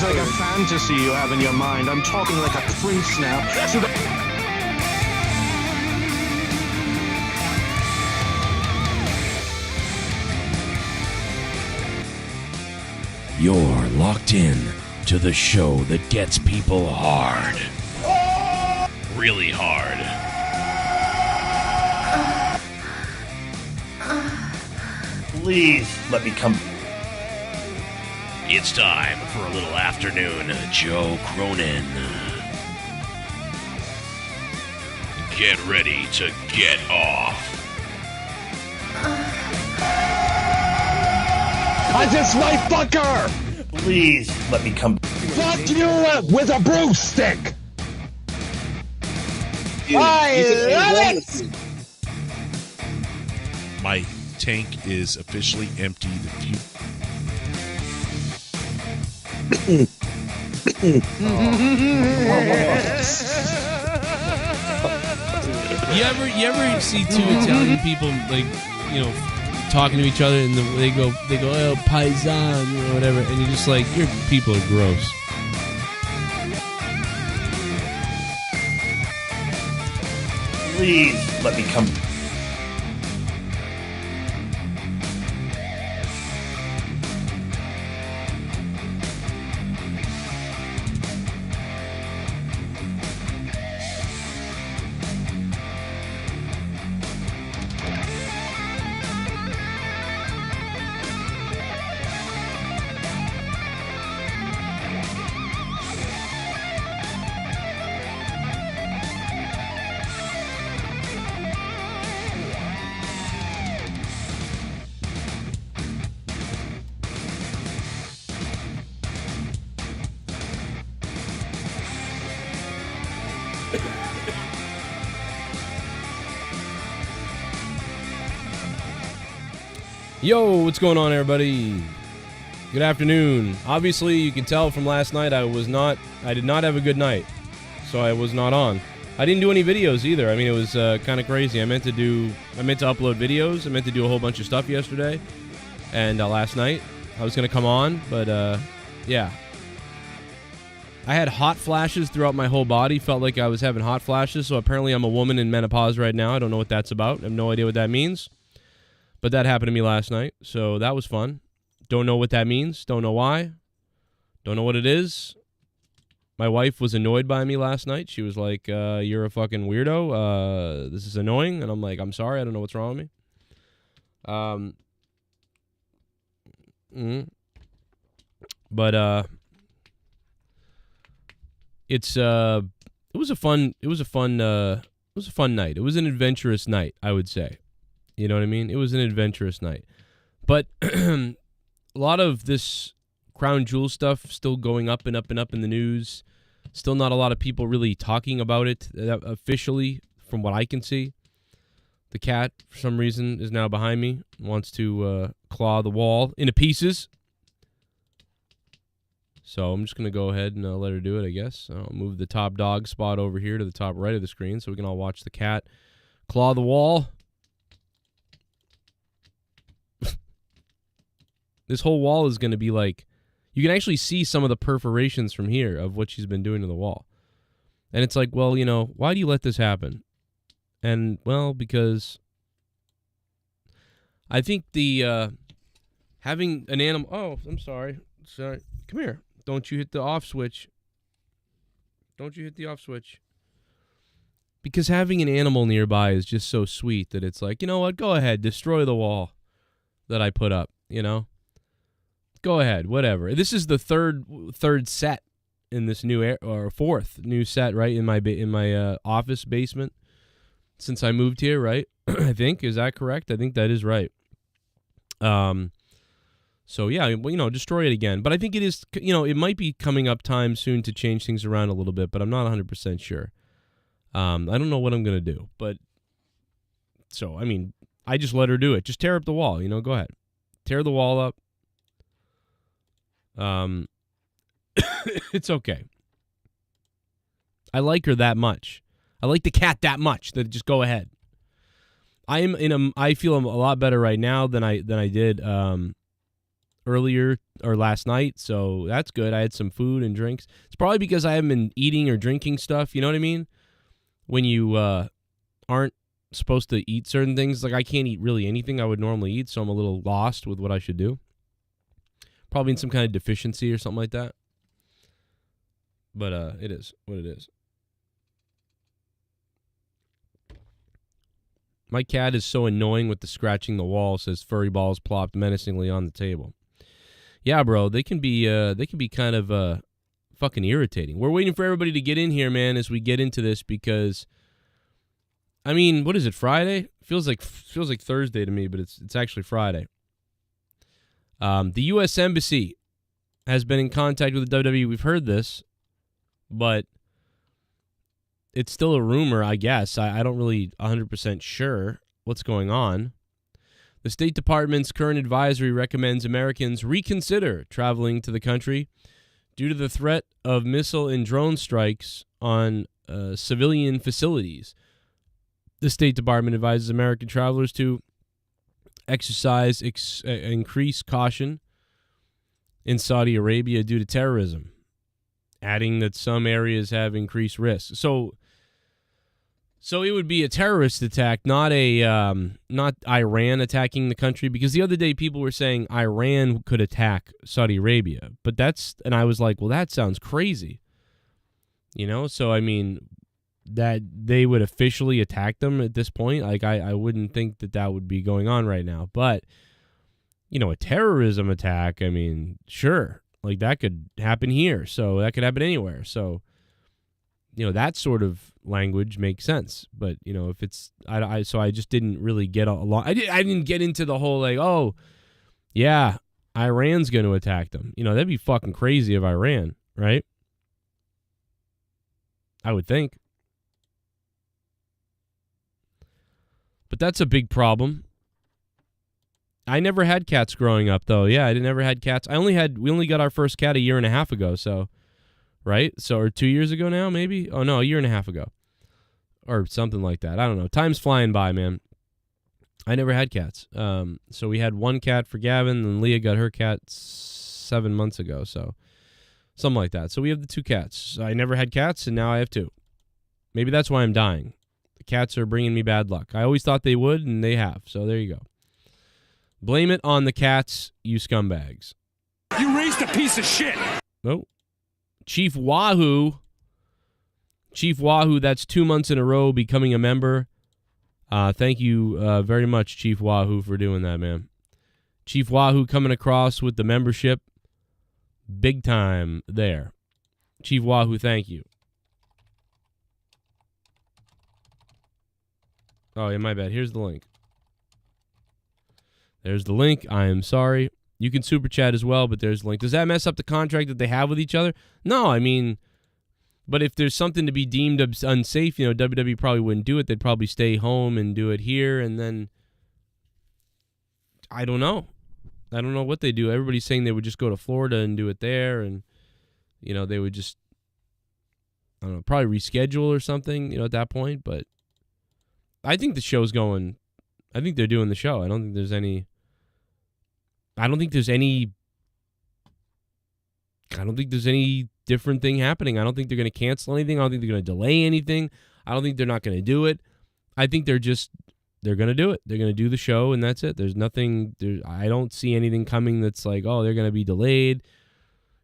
sounds like a fantasy you have in your mind. I'm talking like a prince now. So You're locked in to the show that gets people hard. Really hard. Please let me come. It's time for a little afternoon Joe Cronin. Get ready to get off. I just my fucker! Please let me come. Fuck you with a broomstick! I love it! My tank is officially empty. You ever see two Italian people talking to each other and they go oh paisan or whatever, and you're just like, your people are gross. Please let me come. Yo, what's going on, everybody? Good afternoon. Obviously, you can tell from last night I did not have a good night, so I was not on. I didn't do any videos either. I mean, it was kind of crazy. I meant to upload videos. I meant to do a whole bunch of stuff yesterday and last night. I was going to come on, but yeah. I had hot flashes throughout my whole body. Felt like I was having hot flashes, so apparently I'm a woman in menopause right now. I don't know what that's about. I have no idea what that means. But that happened to me last night, so that was fun. Don't know what that means. Don't know why. Don't know what it is. My wife was annoyed by me last night. She was like, you're a fucking weirdo. This is annoying. And I'm like, I'm sorry. I don't know what's wrong with me. But it was a fun night. It was an adventurous night, I would say. You know what I mean? It was an adventurous night. But a lot of this crown jewel stuff still going up and up and up in the news. Still not a lot of people really talking about it officially, from what I can see. The cat, for some reason, is now behind me. Wants to claw the wall into pieces. So I'm just going to go ahead and let her do it, I guess. I'll move the top dog spot over here to the top right of the screen so we can all watch the cat claw the wall. This whole wall is going to be like, you can actually see some of the perforations from here of what she's been doing to the wall. And it's like, well, why do you let this happen? And, well, because I think the having an animal... Oh, I'm sorry. Sorry. Come here. Don't you hit the off switch. Don't you hit the off switch. Because having an animal nearby is just so sweet that it's like, you know what? Go ahead. Destroy the wall that I put up, Go ahead, whatever. This is the third set in this new or fourth new set, right, in my office basement since I moved here, right? I think, is that correct? I think that is right. So yeah, well, destroy it again. But I think it is, it might be coming up time soon to change things around a little bit, but I'm not 100% sure. I don't know what I'm gonna do, but so I mean, I just let her do it. Just tear up the wall, Go ahead, tear the wall up. It's okay. I like her that much. I like the cat that much that just go ahead. I feel a lot better right now than I did earlier or last night, so that's good. I had some food and drinks. It's probably because I haven't been eating or drinking stuff, you know what I mean? When you aren't supposed to eat certain things, like I can't eat really anything I would normally eat, so I'm a little lost with what I should do. Probably in some kind of deficiency or something like that. But it is what it is. My cat is so annoying with the scratching the wall, says furry balls plopped menacingly on the table. Yeah, bro, they can be kind of fucking irritating. We're waiting for everybody to get in here, man, as we get into this because I mean, what is it, Friday? Feels like Thursday to me, but it's actually Friday. The U.S. Embassy has been in contact with the WWE. We've heard this, but it's still a rumor, I guess. I don't really 100% sure what's going on. The State Department's current advisory recommends Americans reconsider traveling to the country due to the threat of missile and drone strikes on civilian facilities. The State Department advises American travelers to exercise increased caution in Saudi Arabia due to terrorism, adding that some areas have increased risk. So it would be a terrorist attack, not Iran attacking the country, because the other day people were saying Iran could attack Saudi Arabia, and I was like, well, that sounds crazy, you know. So I mean, that they would officially attack them at this point, like I wouldn't think that would be going on right now. But you know, a terrorism attack, I mean, sure, like that could happen here, so that could happen anywhere. So you know, that sort of language makes sense. But you know, if it's so I just didn't really get along. I didn't get into the whole like, oh yeah, Iran's going to attack them. You know, that'd be fucking crazy of Iran, right? I would think. But that's a big problem. I never had cats growing up, though. Yeah, I never had cats. We only got our first cat a year and a half ago, so, right? So, or 2 years ago now, maybe? Oh, no, a year and a half ago. Or something like that. I don't know. Time's flying by, man. I never had cats. So we had one cat for Gavin, and Leah got her cat 7 months ago, so something like that. So we have the two cats. I never had cats, and now I have two. Maybe that's why I'm dying. The cats are bringing me bad luck. I always thought they would, and they have. So there you go. Blame it on the cats, you scumbags. You raised a piece of shit. Oh. Chief Wahoo. Chief Wahoo, that's 2 months in a row becoming a member. Thank you very much, Chief Wahoo, for doing that, man. Chief Wahoo coming across with the membership. Big time there. Chief Wahoo, thank you. Oh, yeah, my bad. Here's the link. There's the link. I am sorry. You can super chat as well, but there's the link. Does that mess up the contract that they have with each other? No, I mean, but if there's something to be deemed unsafe, you know, WWE probably wouldn't do it. They'd probably stay home and do it here, and then I don't know. I don't know what they do. Everybody's saying they would just go to Florida and do it there, and, you know, they would just, I don't know, probably reschedule or something, you know, at that point, but I think the show's going. I think they're doing the show. I don't think there's any different thing happening. I don't think they're going to cancel anything. I don't think they're going to delay anything. I don't think they're not going to do it. I think they're going to do it. They're going to do the show, and that's it. There's nothing. I don't see anything coming that's like, oh, they're going to be delayed.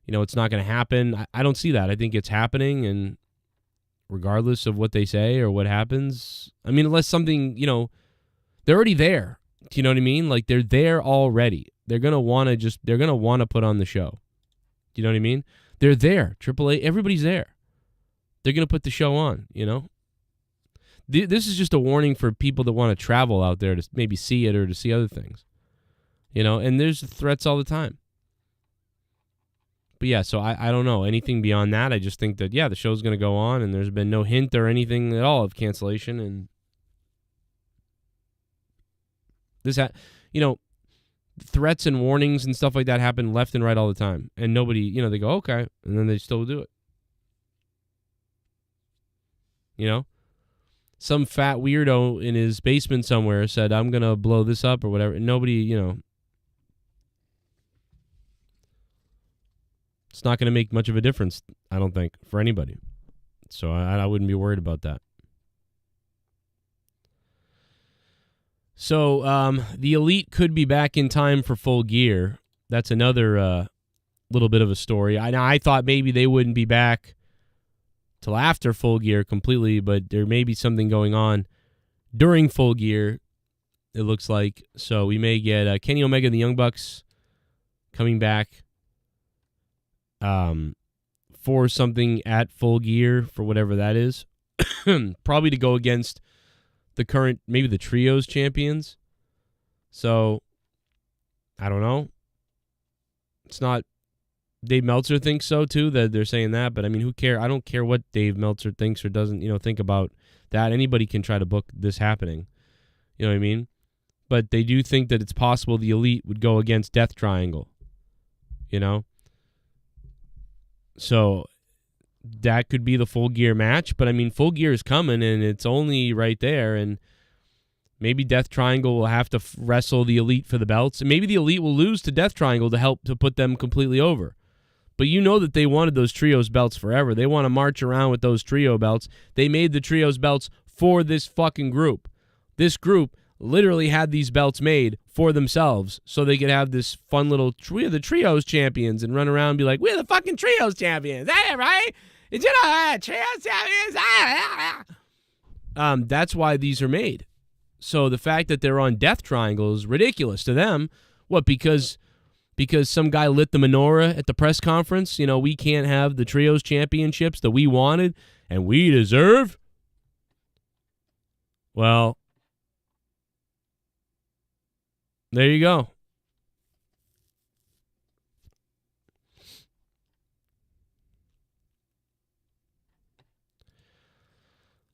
You know, it's not going to happen. I don't see that. I think it's happening, and regardless of what they say or what happens, I mean, unless something, you know, they're already there. Do you know what I mean? Like, they're there already. They're going to want to put on the show. Do you know what I mean? They're there. AAA, everybody's there. They're going to put the show on, you know? This is just a warning for people that want to travel out there to maybe see it or to see other things. You know, and there's threats all the time. But yeah, so I don't know. Anything beyond that, I just think that, yeah, the show's going to go on, and there's been no hint or anything at all of cancellation, and you know, threats and warnings and stuff like that happen left and right all the time. And nobody, you know, they go, okay, and then they still do it. You know? Some fat weirdo in his basement somewhere said, I'm going to blow this up or whatever. And nobody, you know. It's not going to make much of a difference, I don't think, for anybody. So I wouldn't be worried about that. So the Elite could be back in time for Full Gear. That's another little bit of a story. I thought maybe they wouldn't be back till after Full Gear completely, but there may be something going on during Full Gear, it looks like. So we may get Kenny Omega and the Young Bucks coming back for something at Full Gear, for whatever that is. Probably to go against the current, maybe the Trios champions. So, I don't know. It's not, Dave Meltzer thinks so too, that they're saying that, but I mean, who cares? I don't care what Dave Meltzer thinks or doesn't, think about that. Anybody can try to book this happening. You know what I mean? But they do think that it's possible the Elite would go against Death Triangle. So that could be the Full Gear match, but I mean, Full Gear is coming and it's only right there, and maybe Death Triangle will have to wrestle the Elite for the belts, and maybe the Elite will lose to Death Triangle to help to put them completely over. But you know that they wanted those Trios belts forever. They want to march around with those Trio belts. They made the Trios belts for this fucking group. This group literally had these belts made for themselves so they could have this fun little, we're the Trios champions, and run around and be like, we're the fucking Trios champions. That right? It's Trios champions. That's why these are made. So the fact that they're on Death Triangle is ridiculous to them. What, because some guy lit the menorah at the press conference? We can't have the Trios championships that we wanted and we deserve? Well, there you go.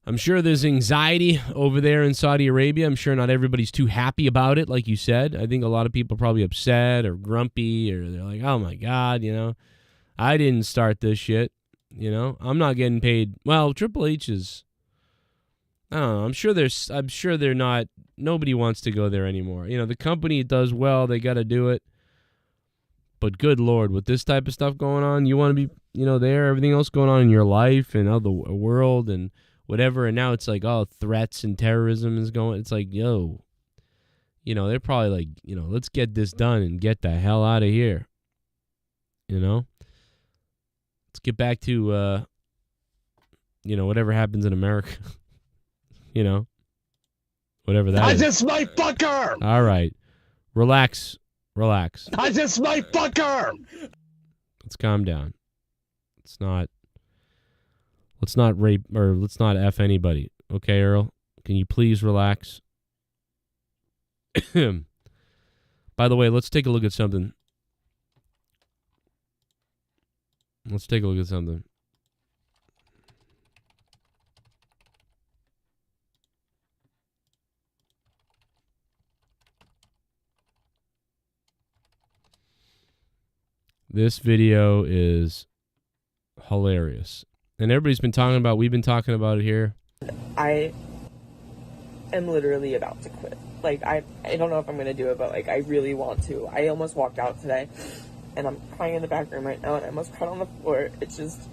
I'm sure there's anxiety over there in Saudi Arabia. I'm sure not everybody's too happy about it, like you said. I think a lot of people are probably upset or grumpy, or they're like, oh my God, I didn't start this shit. I'm not getting paid. Well, Triple H is, I don't know. I'm sure they're not, nobody wants to go there anymore. The company does well, they got to do it. But good Lord, with this type of stuff going on, you want to be, there, everything else going on in your life and other world and whatever, and now it's like, oh, threats and terrorism is going. It's like, yo, they're probably like, let's get this done and get the hell out of here. Let's get back to, whatever happens in America. Whatever that is. I just my fucker! All right. Relax. I just my fucker! Let's calm down. Let's not rape, or let's not F anybody. Okay, Earl? Can you please relax? By the way, let's take a look at something. This video is hilarious. And everybody's been talking about, we've been talking about it here. I am literally about to quit. I don't know if I'm going to do it, but, I really want to. I almost walked out today, and I'm crying in the back room right now, and I almost cried on the floor. It's just,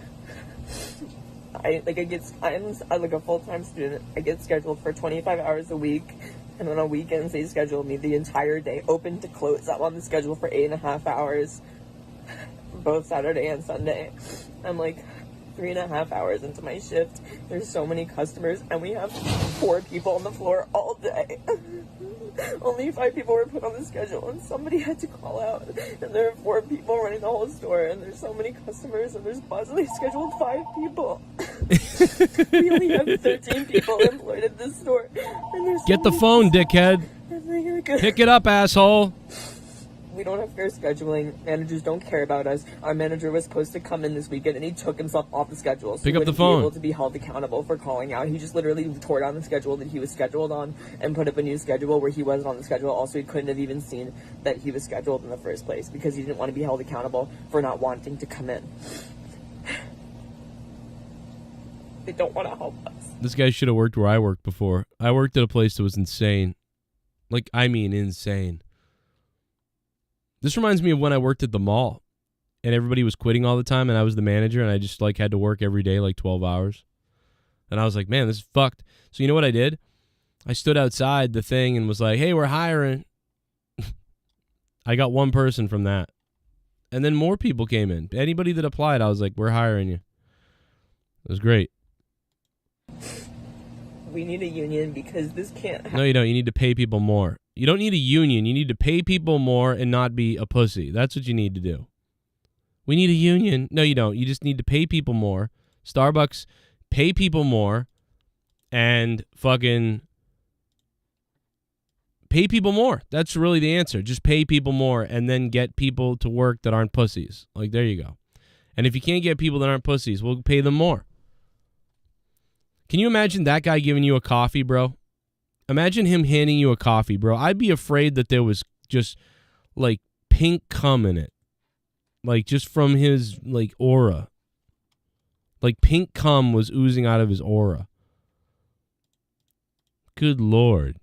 I'm a full-time student. I get scheduled for 25 hours a week, and on weekends they schedule me the entire day, open to close. I'm on the schedule for 8.5 hours, both Saturday and Sunday. I'm 3.5 hours into my shift. There's so many customers, and we have 4 people on the floor all day. Only 5 people were put on the schedule, and somebody had to call out. And there are 4 people running the whole store, and there's so many customers, and there's possibly scheduled 5 people. We only have 13 people employed at this store. And there's Get the phone, dickhead. Pick it up, asshole. We don't have fair scheduling. Managers don't care about us. Our manager was supposed to come in this weekend, and he took himself off the schedule. So Pick up the he phone. Be able to be held accountable for calling out. He just literally tore down the schedule that he was scheduled on and put up a new schedule where he wasn't on the schedule. Also, he couldn't have even seen that he was scheduled in the first place because he didn't want to be held accountable for not wanting to come in. They don't want to help us. This guy should have worked where I worked before. I worked at a place that was insane. Insane. This reminds me of when I worked at the mall. and everybody was quitting all the time, and I was the manager, and I just like had to work every day like 12 hours. And I was like, man, this is fucked. So you know what I did? I stood outside the thing and was like, hey, we're hiring. I got one person from that. And then more people came in. Anybody that applied, I was like, we're hiring you. It was great. We need a union because this can't happen. No, you don't. You need to pay people more. You don't need a union. You need to pay people more and not be a pussy. That's what you need to do. We need a union. No, you don't. You just need to pay people more. Starbucks, pay people more and fucking pay people more. That's really the answer. Just pay people more and then get people to work that aren't pussies. Like, there you go. And if you can't get people that aren't pussies, we'll pay them more. Can you imagine that guy giving you a coffee, bro? Imagine him handing you a coffee, bro. I'd be afraid that there was just, like, pink cum in it. Like, just from his, like, aura. Like, pink cum was oozing out of his aura. Good Lord.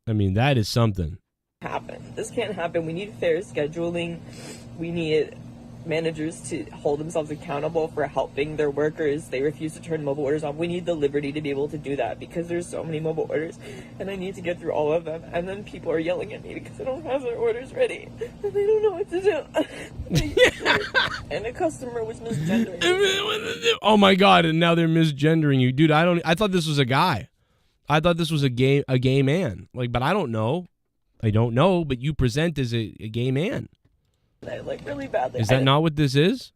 I mean, that is something. This can't happen. We need fair scheduling. We need managers to hold themselves accountable for helping their workers. They refuse to turn mobile orders off. We need the liberty to be able to do that because there's so many mobile orders and I need to get through all of them. And then people are yelling at me because I don't have their orders ready and they don't know what to do. And a customer was misgendering. Oh my God, and now they're misgendering you. Dude, I thought this was a guy. I thought this was a gay man. Like, but I don't know. I don't know, but you present as a gay man. I like really badly. Is that not what this is?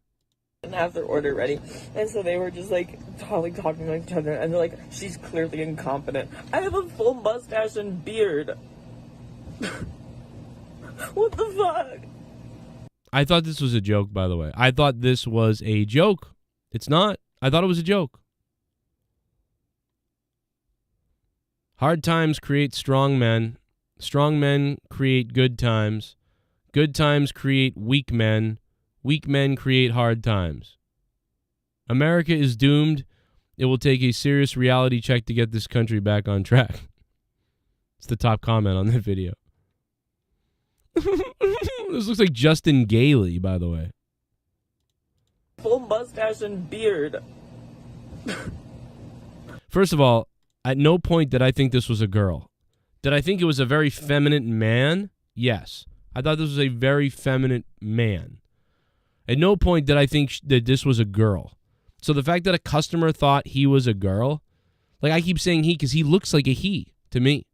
Didn't have their order ready, and so they were just like talking like each other, and they're like, "She's clearly incompetent." I have a full mustache and beard. What the fuck? I thought this was a joke, by the way. I thought this was a joke. It's not. I thought it was a joke. Hard times create strong men. Strong men create good times. Good times create weak men. Weak men create hard times. America is doomed. It will take a serious reality check to get this country back on track. It's the top comment on that video. This looks like Justin Gailey, by the way. Full mustache and beard. First of all, at no point did I think this was a girl. Did I think it was a very feminine man? Yes. I thought this was a very feminine man. At no point did I think that this was a girl. So the fact that a customer thought he was a girl, like I keep saying he because he looks like a he to me.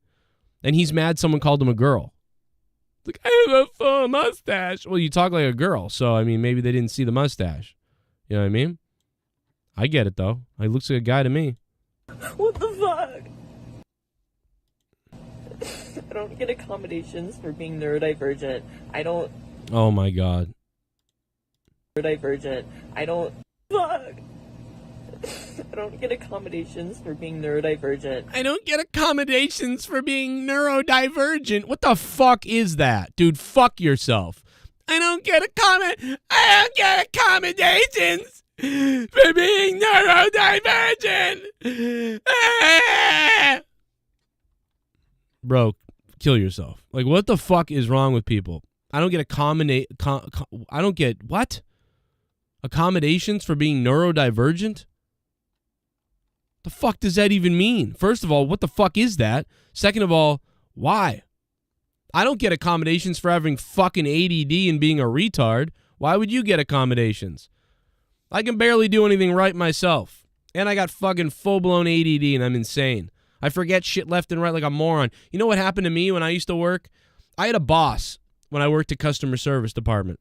And he's mad someone called him a girl. Like, I have a full mustache. Well, you talk like a girl, so I mean, maybe they didn't see the mustache. You know what I mean? I get it, though. He looks like a guy to me. What the fuck? I don't get accommodations for being neurodivergent. I don't... Oh, my God. Neurodivergent. I don't... Fuck! I don't get accommodations for being neurodivergent. I don't get accommodations for being neurodivergent. What the fuck is that? Dude, fuck yourself. I don't get accommodations for being neurodivergent. Bro, kill yourself. Like, what the fuck is wrong with people? I don't get I don't get what? Accommodations for being neurodivergent? The fuck does that even mean? First of all, what the fuck is that? Second of all, why? I don't get accommodations for having fucking ADD and being a retard. Why would you get accommodations? I can barely do anything right myself. And I got fucking full-blown ADD and I'm insane. I forget shit left and right like a moron. You know what happened to me when I used to work? I had a boss when I worked at customer service department.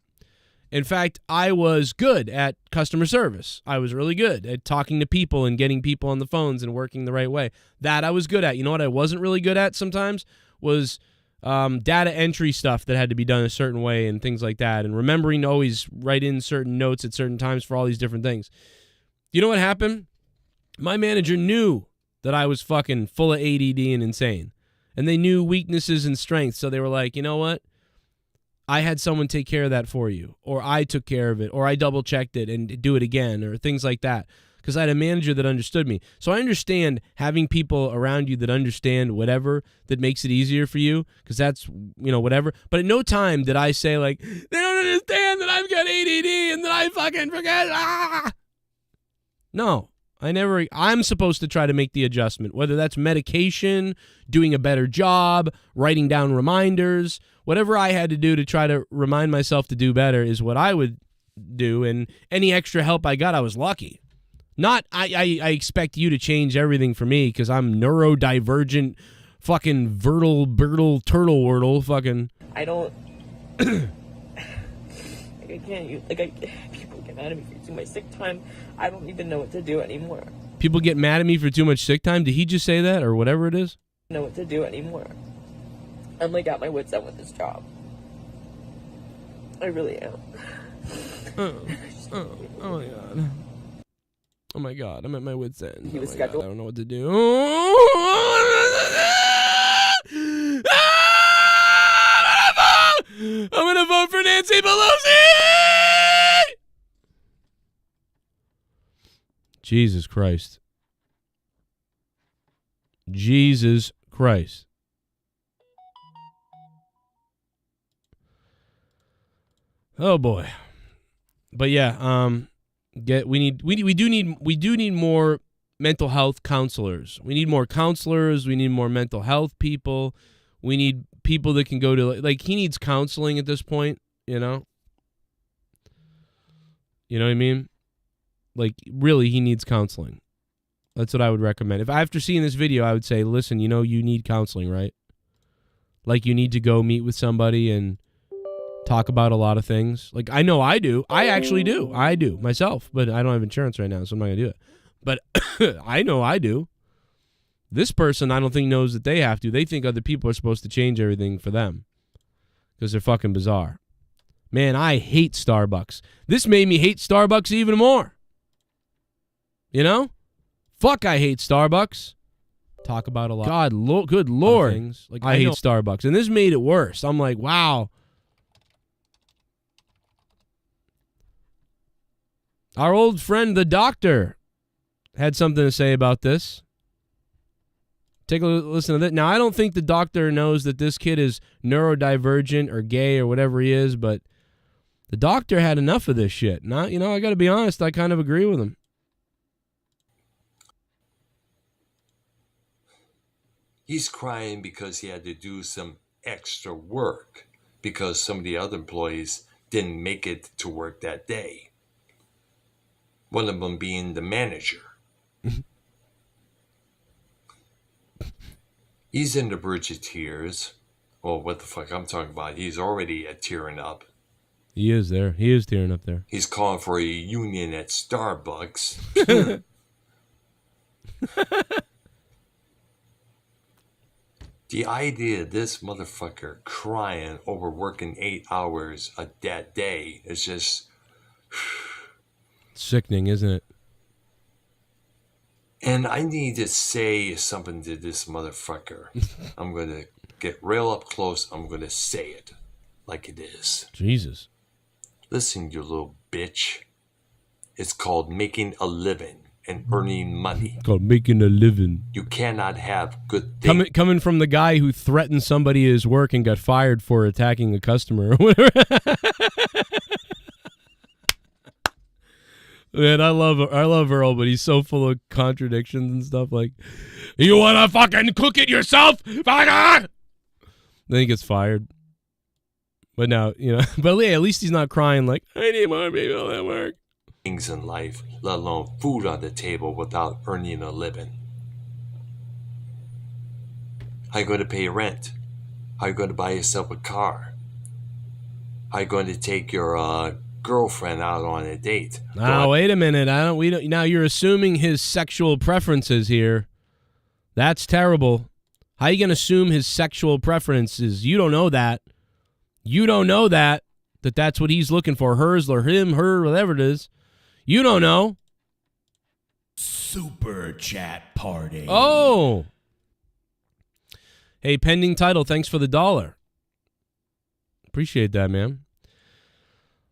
In fact, I was good at customer service. I was really good at talking to people and getting people on the phones and working the right way. That I was good at. You know what I wasn't really good at sometimes was data entry stuff that had to be done a certain way and things like that, and remembering to always write in certain notes at certain times for all these different things. You know what happened? My manager knew that I was fucking full of ADD and insane. And they knew weaknesses and strengths, so they were like, you know what? I had someone take care of that for you, or I took care of it, or I double-checked it and do it again, or things like that. because I had a manager that understood me. So I understand having people around you that understand whatever that makes it easier for you, because that's, whatever. But at no time did I say, like, they don't understand that I've got ADD and that I fucking forget. No. I'm supposed to try to make the adjustment, whether that's medication, doing a better job, writing down reminders, whatever I had to do to try to remind myself to do better is what I would do. And any extra help I got, I was lucky. Not, I expect you to change everything for me because I'm neurodivergent, fucking turtle wordle, fucking. I don't. I can't use, people get mad at me for using my sick time. I don't even know what to do anymore. People get mad at me for too much sick time? Did he just say that, or whatever it is? I don't know what to do anymore. I'm like at my wit's end with this job. I really am. Oh my god. Oh my god, I'm at my wit's end. He was God, scheduled. I don't know what to do. I'm gonna vote for Nancy Pelosi! Jesus Christ. Jesus Christ. Oh boy. But yeah, we do need more mental health counselors. We need more counselors, we need more mental health people. We need people that can go to, like, he needs counseling at this point, you know? You know what I mean? Like, really, he needs counseling. That's what I would recommend. If after seeing this video, I would say, listen, you need counseling, right? Like, you need to go meet with somebody and talk about a lot of things. Like, I know I do. I actually do. I do myself, but I don't have insurance right now, so I'm not going to do it. But I know I do. This person, I don't think, knows that they have to. They think other people are supposed to change everything for them because they're fucking bizarre. Man, I hate Starbucks. This made me hate Starbucks even more. You know? Fuck, I hate Starbucks. Talk about a lot. God, good Lord. Things. Like, I hate Starbucks. And this made it worse. I'm like, wow. Our old friend, the doctor, had something to say about this. Take a listen to that. Now, I don't think the doctor knows that this kid is neurodivergent or gay or whatever he is, but the doctor had enough of this shit. Now, I got to be honest, I kind of agree with him. He's crying because he had to do some extra work because some of the other employees didn't make it to work that day. One of them being the manager. He's in the bridge of tears. Well, what the fuck I'm talking about? He's already tearing up. He is there. He is tearing up there. He's calling for a union at Starbucks. The idea of this motherfucker crying over working 8 hours that day is just sickening, isn't it? And I need to say something to this motherfucker. I'm going to get real up close. I'm going to say it like it is. Jesus. Listen, you little bitch. It's called making a living and earning money. It's called making a living. You cannot have good things. Coming from the guy who threatened somebody at his work and got fired for attacking a customer or whatever. Man, I love Earl, but he's so full of contradictions and stuff. Like, you want to fucking cook it yourself? Then he gets fired. But now, but yeah, at least he's not crying like, I need more people at work. Things in life, let alone food on the table without earning a living. How you going to pay rent? How you going to buy yourself a car? How you going to take your girlfriend out on a date? Now, wait a minute. Now you're assuming his sexual preferences here. That's terrible. How you going to assume his sexual preferences? You don't know that. You don't know that's what he's looking for. Hers or him, her, whatever it is. You don't know. Super chat party. Oh. Hey, pending title. Thanks for the $1. Appreciate that, man.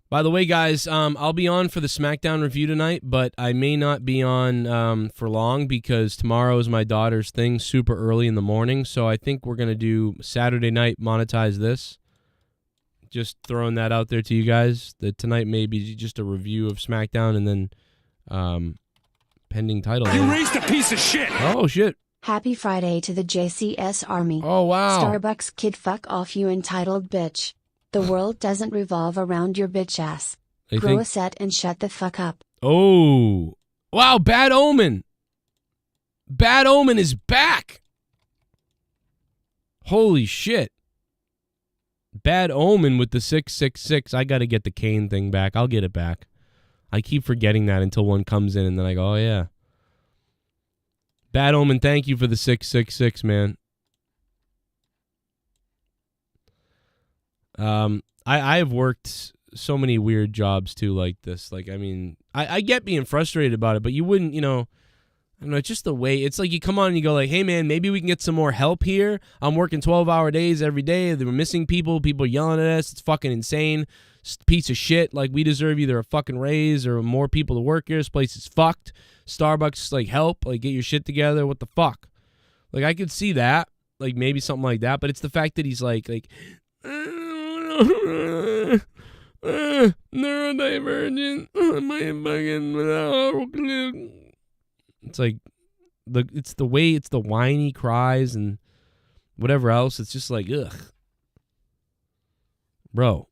By the way, guys, I'll be on for the SmackDown review tonight, but I may not be on for long because tomorrow is my daughter's thing super early in the morning. So I think we're going to do Saturday night, monetize this. Just throwing that out there to you guys. That tonight may be just a review of SmackDown and then pending title. You raised a piece of shit. Oh, shit. Happy Friday to the JCS Army. Oh, wow. Starbucks kid, fuck off, you entitled bitch. The world doesn't revolve around your bitch ass. Grow a set and shut the fuck up. Oh. Wow, Bad Omen. Bad Omen is back. Holy shit. Bad Omen with the 666. I got to get the KANE thing back. I'll get it back. I keep forgetting that until one comes in and then I go, oh, yeah. Bad Omen, thank you for the 666, man. I have worked so many weird jobs too like this. Like, I mean, I get being frustrated about it, but you wouldn't, you know, I don't know, it's just the way. It's like you come on and you go like, hey, man, maybe we can get some more help here. I'm working 12-hour days every day. We're missing people. People are yelling at us. It's fucking insane. It's a piece of shit. Like, we deserve either a fucking raise or more people to work here. This place is fucked. Starbucks, like, help. Like, get your shit together. What the fuck? Like, I could see that. Like, maybe something like that. But it's the fact that he's like neurodivergent. It's like it's the way, it's the whine he cries and whatever else. It's just like, ugh, bro.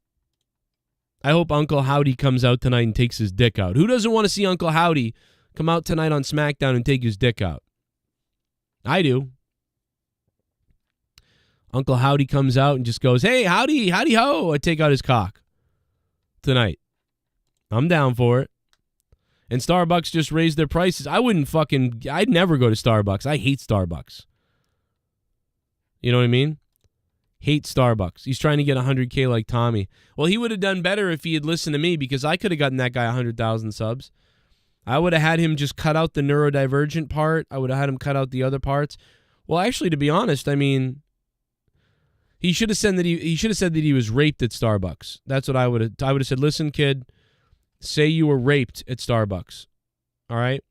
I hope Uncle Howdy comes out tonight and takes his dick out. Who doesn't want to see Uncle Howdy come out tonight on SmackDown and take his dick out? I do. Uncle Howdy comes out and just goes, hey, howdy, howdy ho. I take out his cock tonight. I'm down for it. And Starbucks just raised their prices. I'd never go to Starbucks. I hate Starbucks. You know what I mean? Hate Starbucks. He's trying to get 100K like Tommy. Well, he would have done better if he had listened to me because I could have gotten that guy 100,000 subs. I would have had him just cut out the neurodivergent part. I would have had him cut out the other parts. Well, actually, to be honest, I mean, he should have said that he was raped at Starbucks. That's what I would have said. Listen, kid, say you were raped at Starbucks. All right?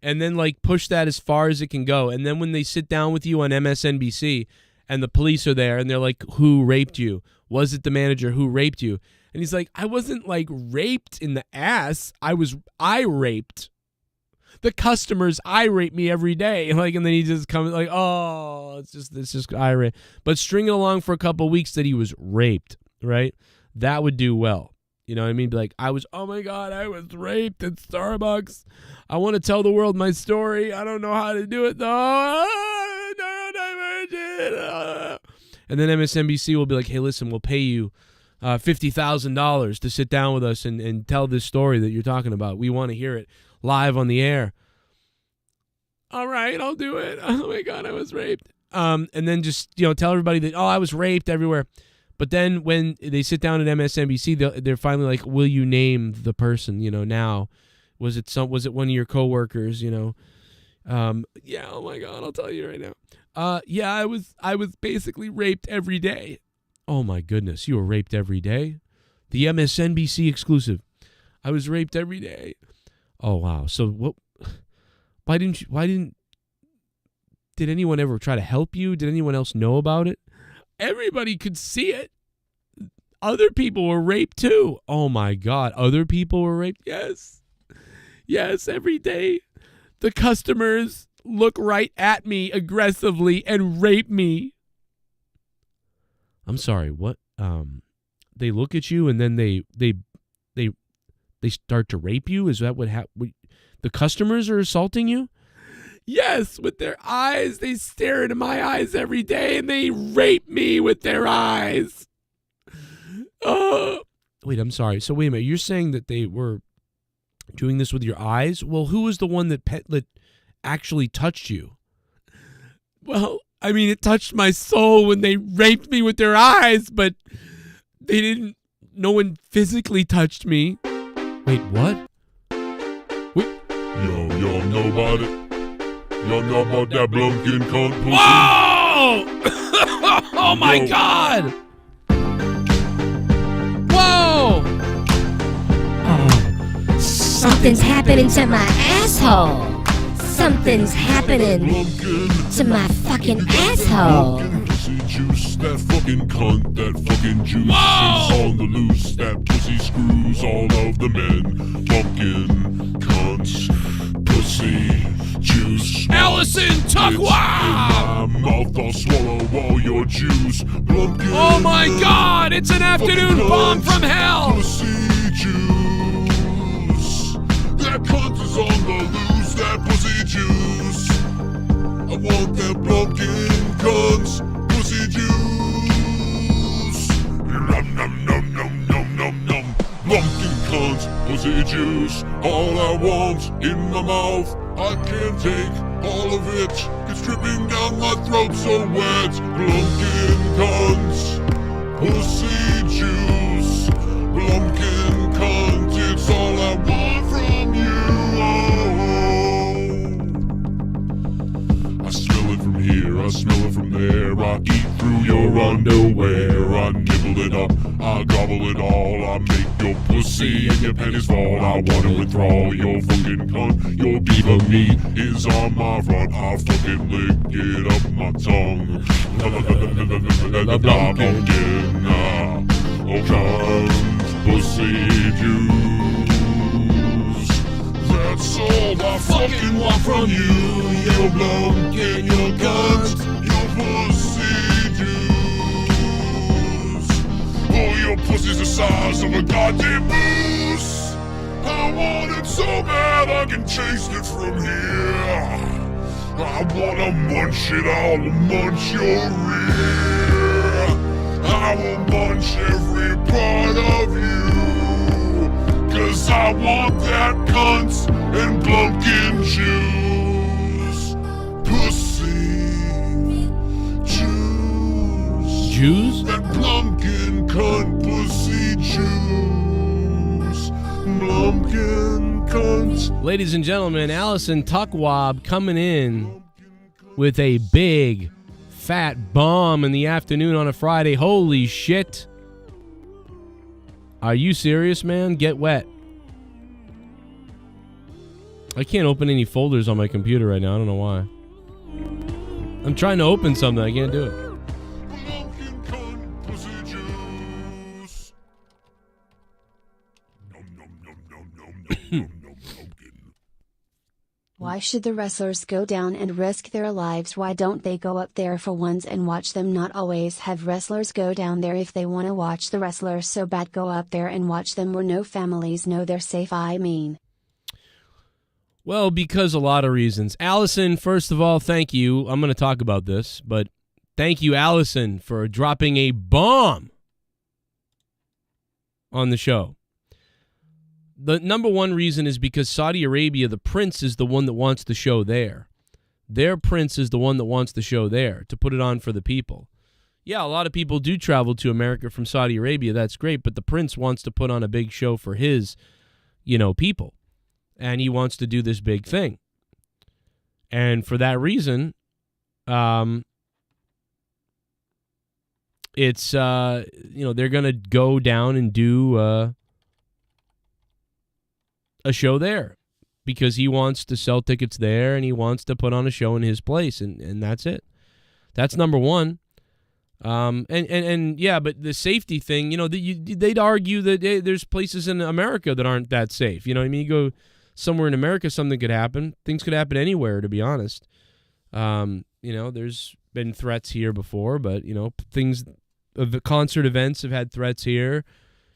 And then like push that as far as it can go. And then when they sit down with you on MSNBC and the police are there and they're like, who raped you? Was it the manager who raped you? And he's like, I wasn't like raped in the ass. I raped. The customers irate me every day. Like, and then he just comes like, oh, it's just irate. But string it along for a couple of weeks that he was raped, right? That would do well. You know what I mean? Be like, oh my God, I was raped at Starbucks. I want to tell the world my story. I don't know how to do it though. And then MSNBC will be like, hey, listen, we'll pay you $50,000 to sit down with us and tell this story that you're talking about. We want to hear it live on the air. All right, I'll do it. Oh my God, I was raped. And then just, you know, tell everybody that, oh, I was raped everywhere. But then when they sit down at MSNBC, they're finally like, will you name the person, you know, now? Was it one of your coworkers, you know? Yeah, oh my God, I'll tell you right now. Yeah, I was basically raped every day. Oh my goodness, you were raped every day? The MSNBC exclusive. I was raped every day. Oh wow. So what? Did anyone ever try to help you? Did anyone else know about it? Everybody could see it. Other people were raped too. Oh my God. Other people were raped? Yes. Yes, every day. The customers look right at me aggressively and rape me. I'm sorry, what? They look at you and then they start to rape you? Is that what happened? The customers are assaulting you? Yes, with their eyes. They stare into my eyes every day and they rape me with their eyes. Wait, I'm sorry. So wait a minute. You're saying that they were doing this with your eyes? Well, who was the one that actually touched you? Well, I mean, it touched my soul when they raped me with their eyes, but they didn't. No one physically touched me. Wait, what? Y'all know about it? Y'all know about that BLUMPKIN pussy? Whoa! Oh my God! Whoa! Something's happening to my asshole. Something's happening to my fucking asshole. Pussy juice, that fucking cunt, that fucking juice is on the loose. That pussy screws all of the men. Pumpkin, cunt, pussy, juice. Allison Tuckwab! In my mouth, I'll swallow all your juice. Blumpkin, Oh my god, it's an afternoon bomb from hell! Pussy juice. That cunt is on the loose. That pussy juice. I want that Blumpkin cunt's pussy juice. Nom nom nom nom nom nom nom. Blumpkin cunt's pussy juice. All I want in my mouth. I can't take all of it. It's dripping down my throat so wet. Blumpkin cunt's pussy juice. Blumpkin cunt, it's all I want from you. I smell it from here, I smell it from there. I eat through your underwear. I nibble it up, I gobble it all. I make your pussy and your panties fall. I want to enthrall your fucking cunt. Your beaver meat is on my front. I'll fucking lick it up my tongue. Blumpkin, oh cunt, pussy juice. That's all I fucking want from you. Your Blumpkin, your cunt, your pussy juice. Oh, your pussy's the size of a goddamn moose. I want it so bad I can taste it from here. I wanna munch it, I'll munch your rear. I will munch every part of you. 'Cause I want that cunt and Blumpkin juice. Pussy juice. Juice? That Blumpkin cunt pussy juice. Blumpkin cunt. Ladies and gentlemen, Allison Tuckwab coming in with a big, fat bomb in the afternoon on a Friday. Holy shit. Are you serious, man? Get wet. I can't open any folders on my computer right now. I don't know why. I'm trying to open something. I can't do it. Blumpkin cunt pussy juice. Nom nom nom nom nom nom nom nom Blumpkin. Why should the wrestlers go down and risk their lives? Why don't they go up there for once and watch them? Not always have wrestlers go down there. If they want to watch the wrestlers so bad, go up there and watch them where no families know they're safe. I mean, well, because a lot of reasons. Allison, first of all, thank you. I'm going to talk about this, but thank you, Allison, for dropping a bomb on the show. The number one reason is because Saudi Arabia, the prince is the one that wants the show there. Their prince is the one that wants the show there to put it on for the people. Yeah, a lot of people do travel to America from Saudi Arabia. That's great, but the prince wants to put on a big show for his, people. And he wants to do this big thing. And for that reason, it's, they're going to go down and do a show there because he wants to sell tickets there and he wants to put on a show in his place. And that's it. That's number one. Yeah, but the safety thing, they'd argue that there's places in America that aren't that safe. You know what I mean? You go somewhere in America, something could happen. Things could happen anywhere, to be honest. There's been threats here before, but, the concert events have had threats here,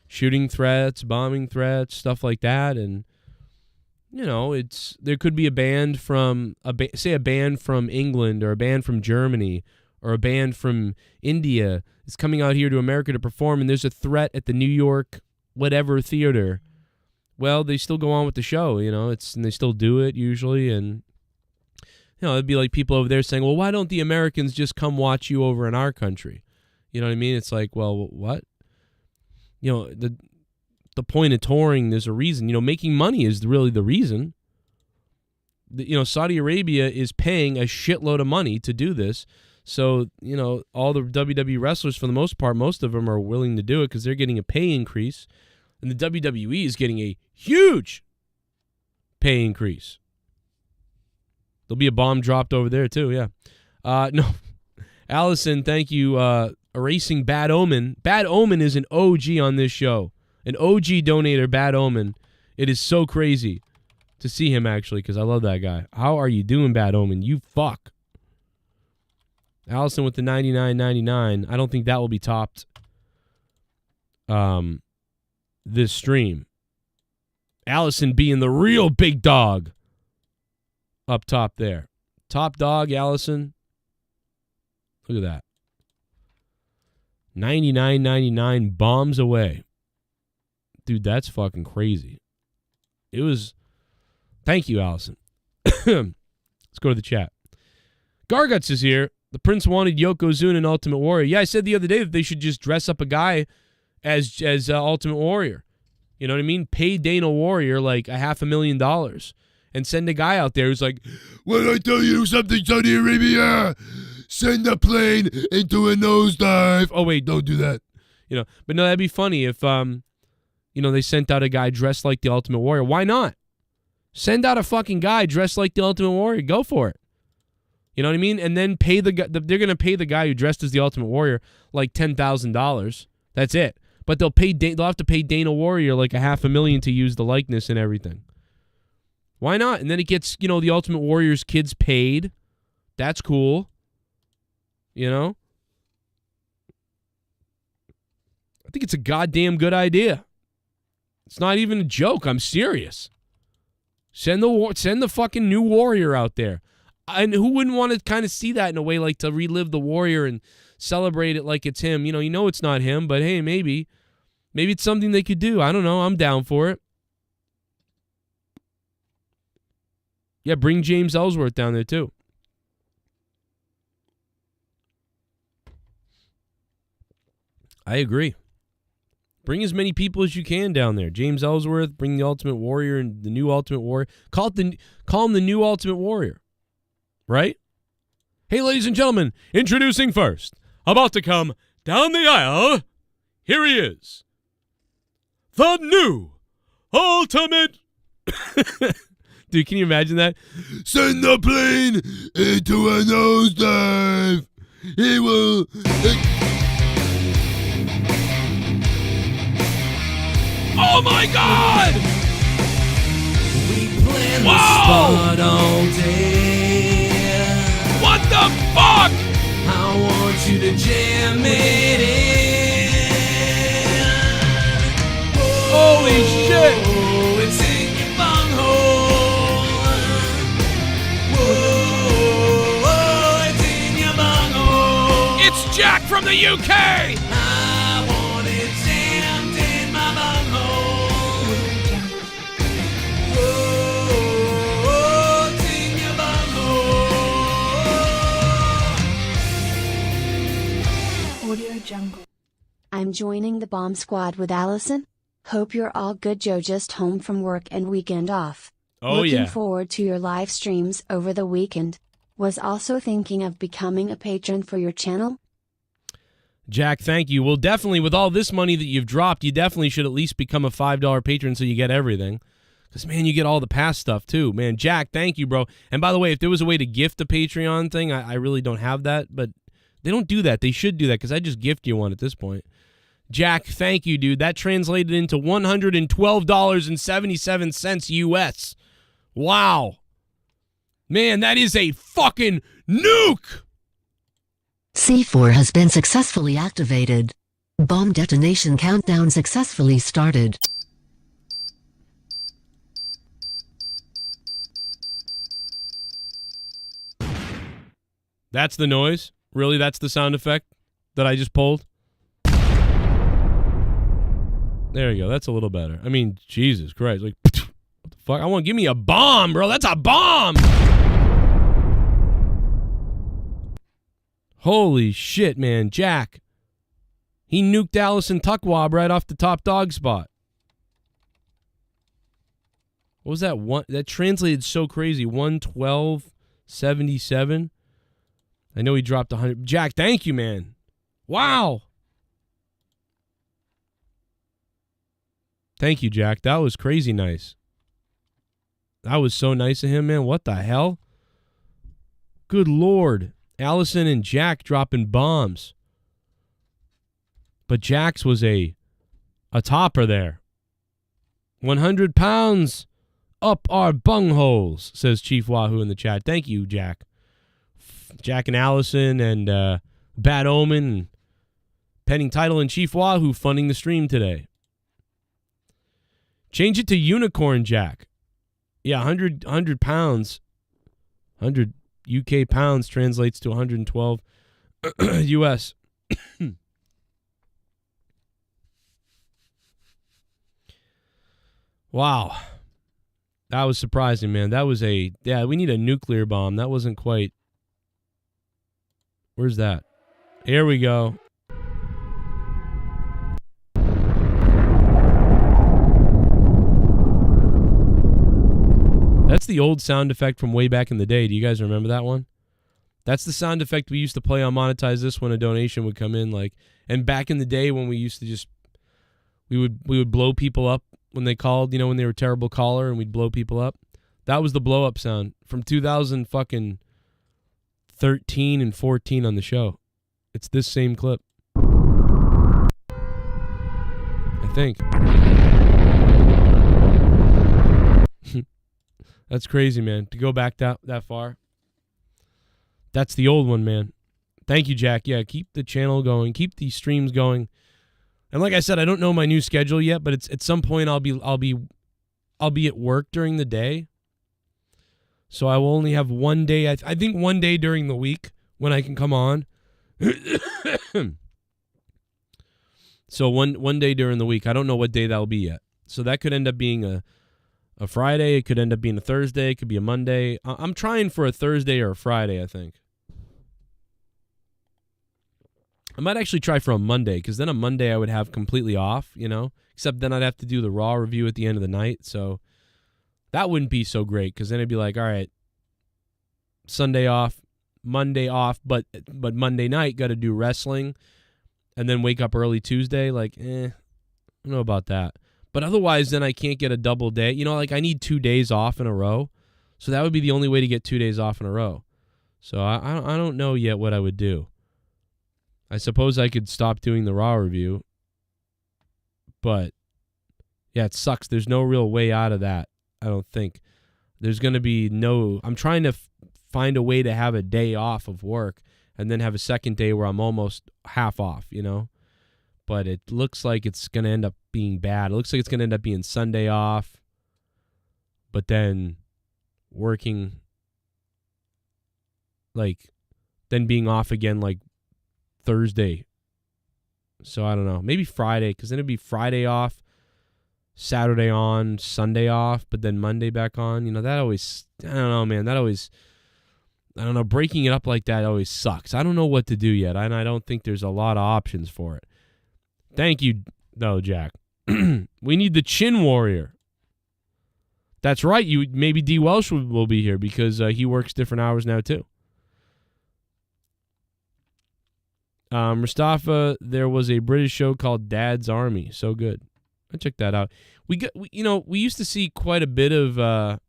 shooting threats, bombing threats, stuff like that. And, there could be a band from, say a band from England or a band from Germany or a band from India is coming out here to America to perform, and there's a threat at the New York whatever theater. Well, they still go on with the show, and they still do it usually, and it'd be like people over there saying, well, why don't the Americans just come watch you over in our country? You know what I mean? It's like, well, what? The point of touring, there's a reason. Making money is really the reason. Saudi Arabia is paying a shitload of money to do this. So, all the WWE wrestlers, for the most part, most of them are willing to do it because they're getting a pay increase. And the WWE is getting a huge pay increase. There'll be a bomb dropped over there, too, yeah. No. Allison, thank you. Erasing Bad Omen. Bad Omen is an OG on this show. An OG donator, Bad Omen. It is so crazy to see him, actually, because I love that guy. How are you doing, Bad Omen? You fuck. Allison with the $99.99. I don't think that will be topped this stream. Allison being the real big dog up top there. Top dog, Allison. Look at that. $99.99 bombs away. Dude, that's fucking crazy. It was... Thank you, Allison. Let's go to the chat. Garguts is here. The Prince wanted Yokozuna and Ultimate Warrior. Yeah, I said the other day that they should just dress up a guy as Ultimate Warrior. You know what I mean? Pay Dana Warrior like $500,000 and send a guy out there who's like, when I tell you something, Saudi Arabia, send a plane into a nosedive. Oh, wait, don't do that. You know, but no, that'd be funny if, they sent out a guy dressed like the Ultimate Warrior. Why not? Send out a fucking guy dressed like the Ultimate Warrior. Go for it. You know what I mean? And then pay the guy. They're going to pay the guy who dressed as the Ultimate Warrior like $10,000. That's it. But they'll have to pay Dana Warrior like $500,000 to use the likeness and everything. Why not? And then it gets, the Ultimate Warrior's kids paid. That's cool. You know? I think it's a goddamn good idea. It's not even a joke. I'm serious. Send the fucking new Warrior out there. And who wouldn't want to kind of see that in a way, like to relive the Warrior and celebrate it like it's him? You know it's not him, but hey, maybe it's something they could do. I don't know. I'm down for it. Yeah, bring James Ellsworth down there too. I agree. Bring as many people as you can down there. James Ellsworth, bring the Ultimate Warrior and the new Ultimate Warrior. Call him the new Ultimate Warrior. Right? Hey, ladies and gentlemen, introducing first, about to come down the aisle, here he is. The new Ultimate... Dude, can you imagine that? Send the plane into a nosedive. He will... Oh my God! We plan the spot all day. What the fuck? I want you to jam it in. Holy shit! Oh, it's in your bunghole. Whoa, it's in your bunghole. It's Jack from the UK. I want it jammed in my bunghole. Whoa, it's in your bunghole. Audio Jungle. I'm joining the bomb squad with Allison. Hope you're all good. Joe just home from work and weekend off. Oh, Looking yeah. forward to your live streams over the weekend. Was also thinking of becoming a patron for your channel. Jack, thank you. Well, definitely, with all this money that you've dropped, you definitely should at least become a $5 patron so you get everything. Because, man, you get all the past stuff, too. Man, Jack, thank you, bro. And by the way, if there was a way to gift a Patreon thing, I really don't have that, but they don't do that. They should do that because I just gift you one at this point. Jack, thank you, dude. That translated into $112.77 US. Wow. Man, that is a fucking nuke. C4 has been successfully activated. Bomb detonation countdown successfully started. That's the noise? Really? That's the sound effect that I just pulled? There you go. That's a little better. I mean, Jesus Christ. Like, what the fuck? Give me a bomb, bro. That's a bomb. Holy shit, man. Jack. He nuked Allison Tuckwab right off the top dog spot. What was that one? That translated so crazy. 112.77. I know he dropped 100. Jack, thank you, man. Wow. Thank you, Jack. That was crazy nice. That was so nice of him, man. What the hell? Good Lord. Allison and Jack dropping bombs. But Jack's was a topper there. 100 pounds up our bungholes, says Chief Wahoo in the chat. Thank you, Jack. Jack and Allison and Bad Omen, Pending Title, and Chief Wahoo funding the stream today. Change it to Unicorn Jack. Yeah, 100 pounds. 100 UK pounds translates to 112 US. Wow. That was surprising, man. That was we need a nuclear bomb. That wasn't quite. Where's that? Here we go. That's the old sound effect from way back in the day. Do you guys remember that one? That's the sound effect we used to play on Monetize This when a donation would come in. And back in the day when we used to just, we would blow people up when they called, when they were a terrible caller, and we'd blow people up. That was the blow up sound from 2013 and 14 on the show. It's this same clip, I think. That's crazy, man, to go back that far. That's the old one, man. Thank you, Jack. Yeah, keep the channel going. Keep these streams going. And like I said, I don't know my new schedule yet, but it's at some point I'll be at work during the day. So I will only have one day. I think one day during the week when I can come on. So one day during the week. I don't know what day that'll be yet. So that could end up being a Friday. It could end up being a Thursday. It could be a Monday. I'm trying for a Thursday or a Friday, I think. I might actually try for a Monday, because then a Monday I would have completely off, except then I'd have to do the Raw review at the end of the night. So that wouldn't be so great, because then it'd be like, all right, Sunday off, Monday off, but Monday night got to do wrestling and then wake up early Tuesday. I don't know about that. But otherwise, then I can't get a double day. I need 2 days off in a row. So that would be the only way to get 2 days off in a row. So I don't know yet what I would do. I suppose I could stop doing the Raw review. But, yeah, it sucks. There's no real way out of that, I don't think. There's going to be no... I'm trying to find a way to have a day off of work and then have a second day where I'm almost half off, But it looks like it's going to end up being bad. It looks like it's going to end up being Sunday off, but then working, then being off again, Thursday. So I don't know. Maybe Friday, because then it'd be Friday off, Saturday on, Sunday off, but then Monday back on. That always, I don't know, man. That always, I don't know. Breaking it up like that always sucks. I don't know what to do yet, and I don't think there's a lot of options for it. Thank you, though, Jack. We need the Chin Warrior. That's right. Maybe DWELSH will be here because he works different hours now, too. Mustafa, there was a British show called Dad's Army. So good. I checked that out. We used to see quite a bit of...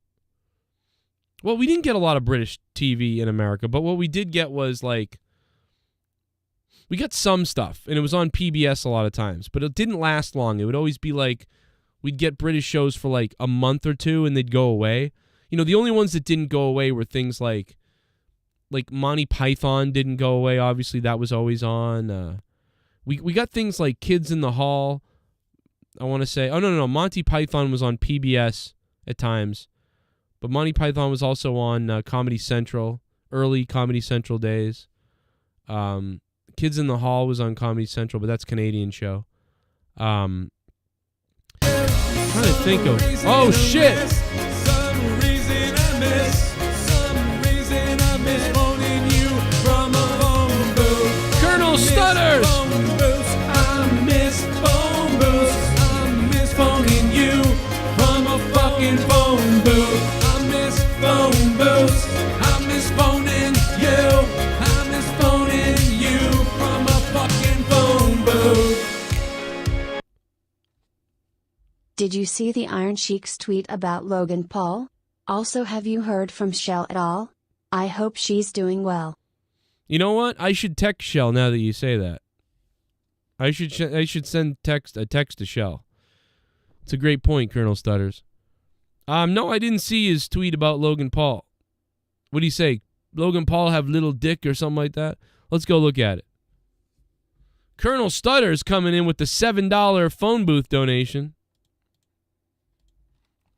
we didn't get a lot of British TV in America, but what we did get was, we got some stuff, and it was on PBS a lot of times, but it didn't last long. It would always be we'd get British shows for a month or two, and they'd go away. The only ones that didn't go away were things like Monty Python didn't go away. Obviously, that was always on. We got things like Kids in the Hall. I want to say, no. Monty Python was on PBS at times, but Monty Python was also on Comedy Central, early Comedy Central days. Kids in the Hall was on Comedy Central, but that's a Canadian show. I'm trying to think of... Oh, shit! Colonel Stutters! I miss phone booths. I miss phoning you from a fucking phone booth. I miss phone booths. I miss phoning you. I miss phoning you from a fucking phone booth. Did you see the Iron Sheik's tweet about Logan Paul? Also, have you heard from Shell at all? I hope she's doing well. You know what? I should text Shell now that you say that. I should send a text to Shell. It's a great point, Colonel Stutters. No, I didn't see his tweet about Logan Paul. What do you say? Logan Paul have little dick or something like that? Let's go look at it. Colonel Stutters coming in with the $7 phone booth donation.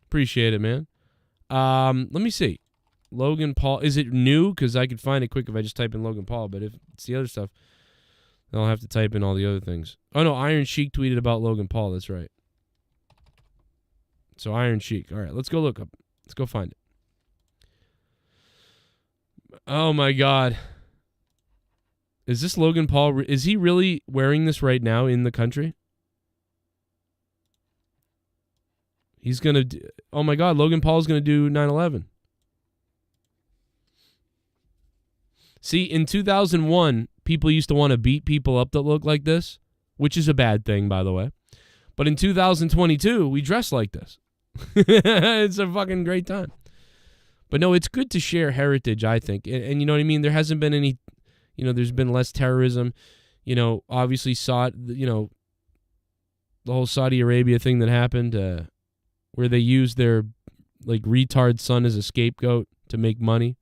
Appreciate it, man. Let me see. Logan Paul. Is it new? Because I could find it quick if I just type in Logan Paul. But if it's the other stuff, then I'll have to type in all the other things. Oh, no. Iron Sheik tweeted about Logan Paul. That's right. So Iron Sheik. All right. Let's go look up. Let's go find it. Oh, my God. Is this Logan Paul? Is he really wearing this right now in the country? He's going to... Oh, my God. Logan Paul's going to do 9/11. See, in 2001, people used to want to beat people up that look like this, which is a bad thing, by the way. But in 2022, we dress like this. It's a fucking great time. But no, it's good to share heritage, I think. And you know what I mean? There hasn't been any, there's been less terrorism. Obviously the whole Saudi Arabia thing that happened, where they used their retard son as a scapegoat to make money.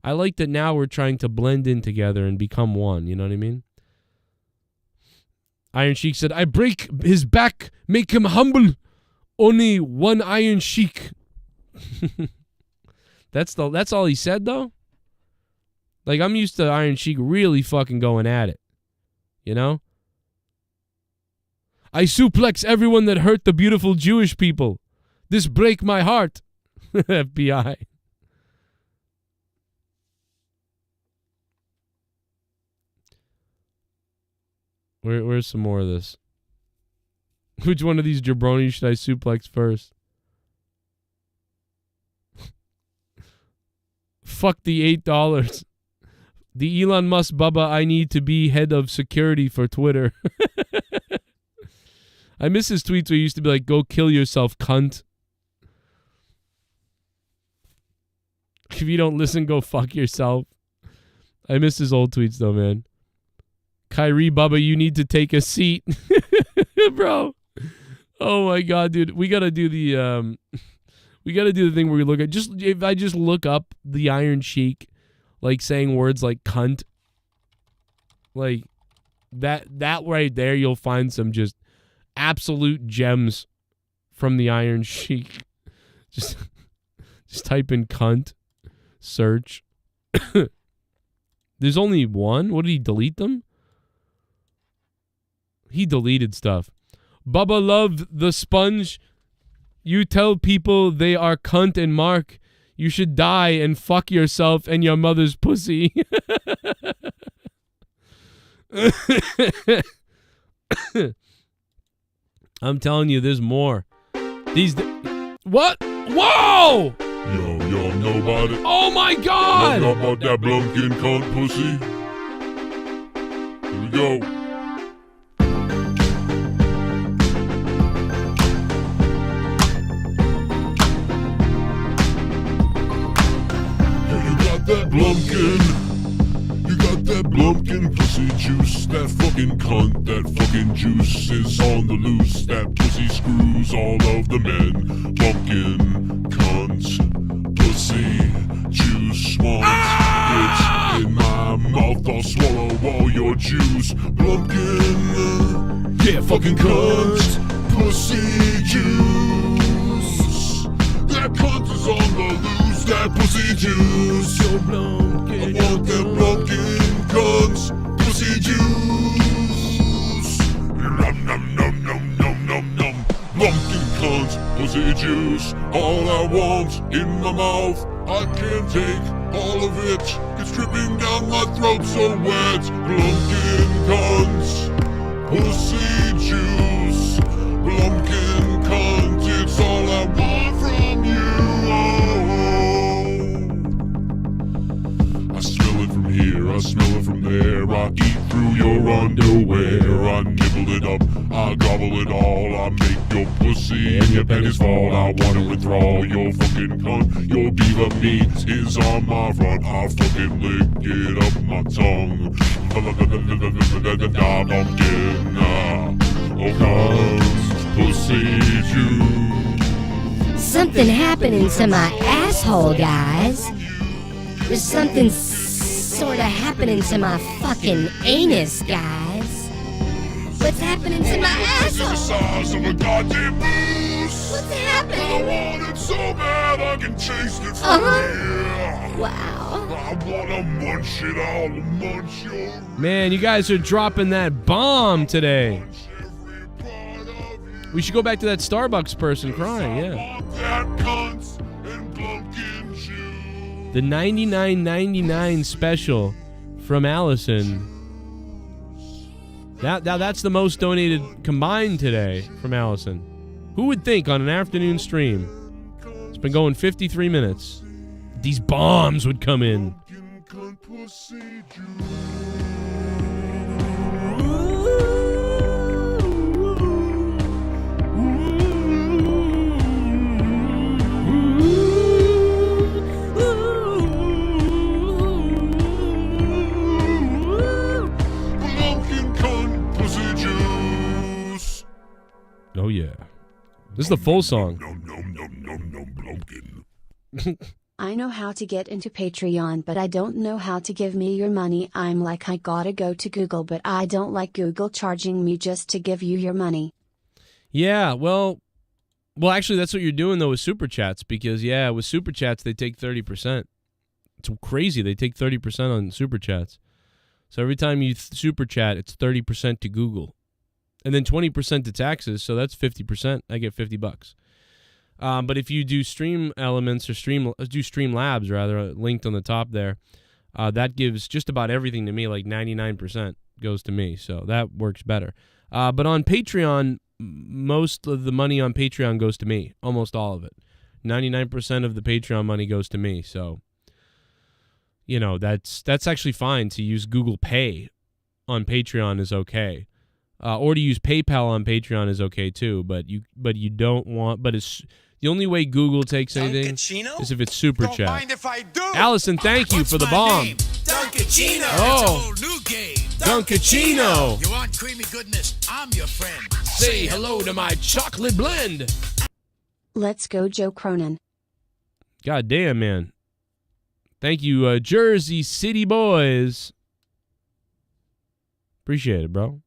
I like that now we're trying to blend in together and become one. You know what I mean? Iron Sheik said, I break his back, make him humble. Only one Iron Sheik. That's all he said, though? I'm used to Iron Sheik really fucking going at it. I suplex everyone that hurt the beautiful Jewish people. This break my heart. FBI. Where's some more of this? Which one of these jabronis should I suplex first? Fuck the $8. The Elon Musk Bubba, I need to be head of security for Twitter. I miss his tweets where he used to be like, go kill yourself, cunt. If you don't listen, go fuck yourself. I miss his old tweets though, man. Kyrie Bubba, you need to take a seat. Bro. Oh my God, dude. We gotta do the thing where we look at if I just look up the Iron Sheik, saying words like cunt. That right there, you'll find some just absolute gems from the Iron Sheik. Just type in cunt. Search. There's only one? What, did he delete them? He deleted stuff. Bubba Love the Sponge. You tell people they are cunt and mark. You should die and fuck yourself and your mother's pussy. I'm telling you, there's more. What? Whoa! Yo, y'all know about it? Oh my God! Y'all know about that BLUMPKIN cunt pussy? Here we go. That BLUMPKIN, you got that BLUMPKIN pussy juice. That fucking cunt, that fucking juice is on the loose. That pussy screws all of the men. Bumpkin, cunt, pussy, juice, want it in my mouth. I'll swallow all your juice. BLUMPKIN, yeah, fucking cunt, pussy juice. That cunt is on the loose. That pussy juice. Yo, BLUMPKIN. I want that BLUMPKIN cunts. Pussy juice. Nom nom nom nom nom nom nom. BLUMPKIN cunts. Pussy juice. All I want in my mouth. I can't take all of it. It's dripping down my throat so wet. BLUMPKIN cunts. Pussy juice. BLUMPKIN cunt. It's all I want from you. I smell it from here, I smell it from there. I eat through your underwear. I nibble it up, I gobble it all. I make your pussy and your pennies fall. I wanna withdraw your fucking cunt. Your beaver meat is on my front. I fucking lick it up my tongue. Oh, cunt, pussy juice. Something happening to my asshole, guys. There's something sorta happening to my fucking anus, guys. What's happening to my asshole? The size of a goddamn moose. What's happening? I want it so bad I can taste it from here. Wow. I wanna munch it, I'll munch your... Man, you guys are dropping that bomb today. We should go back to that Starbucks person crying, yeah. The $99.99 special from Allison. Now that's the most donated combined today from Allison. Who would think on an afternoon stream, it's been going 53 minutes, these bombs would come in. Oh yeah. This is the full song. I know how to get into Patreon, but I don't know how to give me your money. I'm like, I gotta go to Google, but I don't like Google charging me just to give you your money. Yeah, well, actually, that's what you're doing, though, with Superchats, because, yeah, with Superchats, they take 30%. It's crazy. They take 30% on Superchats. So every time you Superchat, it's 30% to Google. And then 20% to taxes, so that's 50%. I get $50. But if you do Stream Elements or Streamlabs, rather, linked on the top there, that gives just about everything to me, like 99% goes to me. So that works better. But on Patreon, most of the money on Patreon goes to me, almost all of it. 99% of the Patreon money goes to me. So, you know, that's actually fine. To use Google Pay on Patreon is okay. Or to use PayPal on Patreon is okay too, but you don't want. But it's the only way Google takes anything is if it's Super Chat. Mind if I do? Allison, thank you for the bomb. Duncachino. Oh, It's a whole new game. Duncachino. You want creamy goodness? I'm your friend. Say hello to my chocolate blend. Let's go, Joe Cronin. God damn, man. Thank you, Jersey City boys. Appreciate it, bro.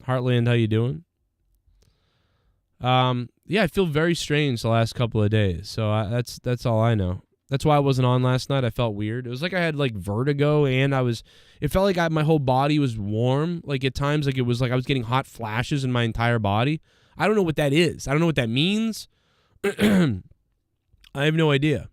Heartland, how you doing? Yeah, I feel very strange the last couple of days. So that's all I know. That's why I wasn't on last night. I felt weird. It was like I had like vertigo, and it felt like my whole body was warm. Like at times, like it was like I was getting hot flashes in my entire body. I don't know what that is. I don't know what that means. I have no idea.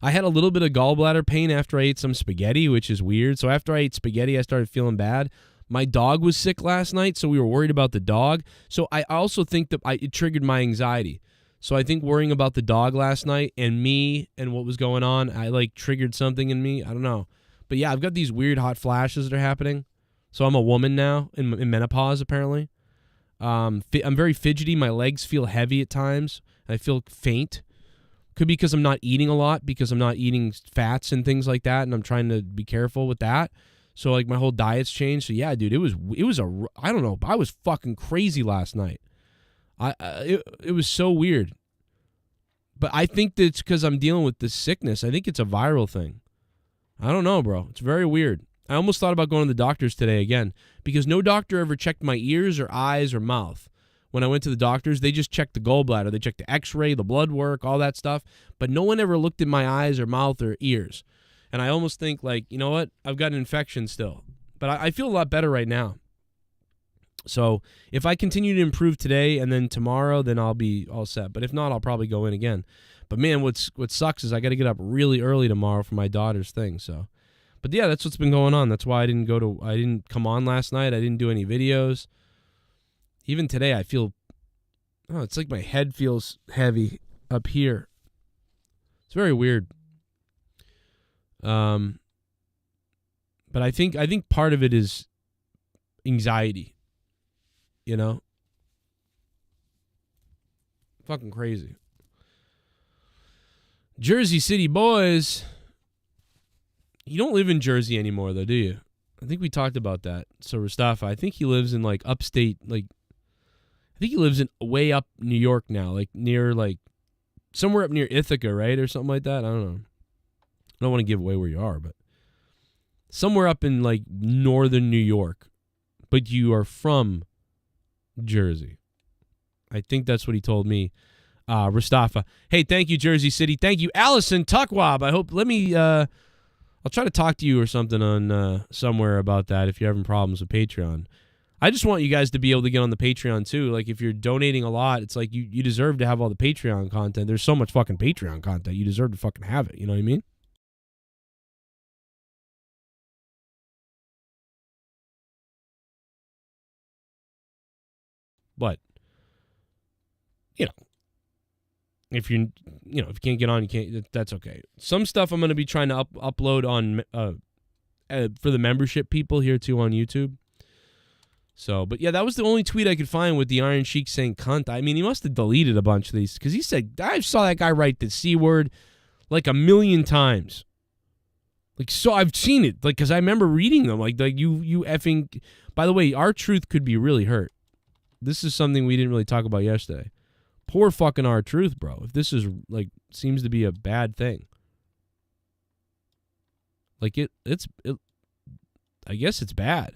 I had a little bit of gallbladder pain after I ate some spaghetti, which is weird. So after I ate spaghetti, I started feeling bad. My dog was sick last night, so we were worried about the dog. So I also think that it triggered my anxiety. So I think worrying about the dog last night and me and what was going on, I like triggered something in me. I don't know. But yeah, I've got these weird hot flashes that are happening. So I'm a woman now in menopause, apparently. I'm very fidgety. My legs feel heavy at times. I feel faint. Could be because I'm not eating a lot, because I'm not eating fats and things like that, and I'm trying to be careful with that. So like my whole diet's changed. So yeah, dude, it was I don't know. I was fucking crazy last night. It was so weird. But I think that it's because I'm dealing with this sickness. I think it's a viral thing. I don't know, bro. It's very weird. I almost thought about going to the doctors today again, because no doctor ever checked my ears or eyes or mouth. When I went to the doctors, they just checked the gallbladder. They checked the x-ray, the blood work, all that stuff. But no one ever looked at my eyes or mouth or ears. And I almost think, like, you know what? I've got an infection still. But I feel a lot better right now. So if I continue to improve today and then tomorrow, then I'll be all set. But if not, I'll probably go in again. But man, what sucks is I got to get up really early tomorrow for my daughter's thing. So, but yeah, that's what's been going on. That's why I didn't come on last night. I didn't do any videos. Even today, I feel, it's like my head feels heavy up here. It's very weird. But I think part of it is anxiety. you know? Fucking crazy. Jersey City boys. You don't live in Jersey anymore, though, do you? I think we talked about that. So Rastafa, I think he lives in like upstate, like I think he lives in way up New York now, like near like somewhere up near Ithaca, right, or something like that. I don't know. I don't want to give away where you are, but somewhere up in like northern New York, but you are from Jersey. I think that's what he told me. Rastafa. Hey, thank you, Jersey City. Thank you, Allison Tuckwab. I hope. I'll try to talk to you or something on somewhere about that if you're having problems with Patreon. I just want you guys to be able to get on the Patreon too. Like if you're donating a lot, it's like you deserve to have all the Patreon content. There's so much fucking Patreon content. You deserve to fucking have it. You know what I mean? But if you can't get on, you can't. That's okay. Some stuff I'm going to be trying to upload on for the membership people here too on YouTube. So, but yeah, that was the only tweet I could find with the Iron Sheik saying cunt. I mean, he must have deleted a bunch of these because he said I saw that guy write the C word like 1,000,000 times. Like, so I've seen it, like, because I remember reading them. Like you effing. By the way, R-Truth could be really hurt. This is something we didn't really talk about yesterday. Poor fucking R-Truth, bro. If this is, like, seems to be a bad thing. Like, it's I guess it's bad.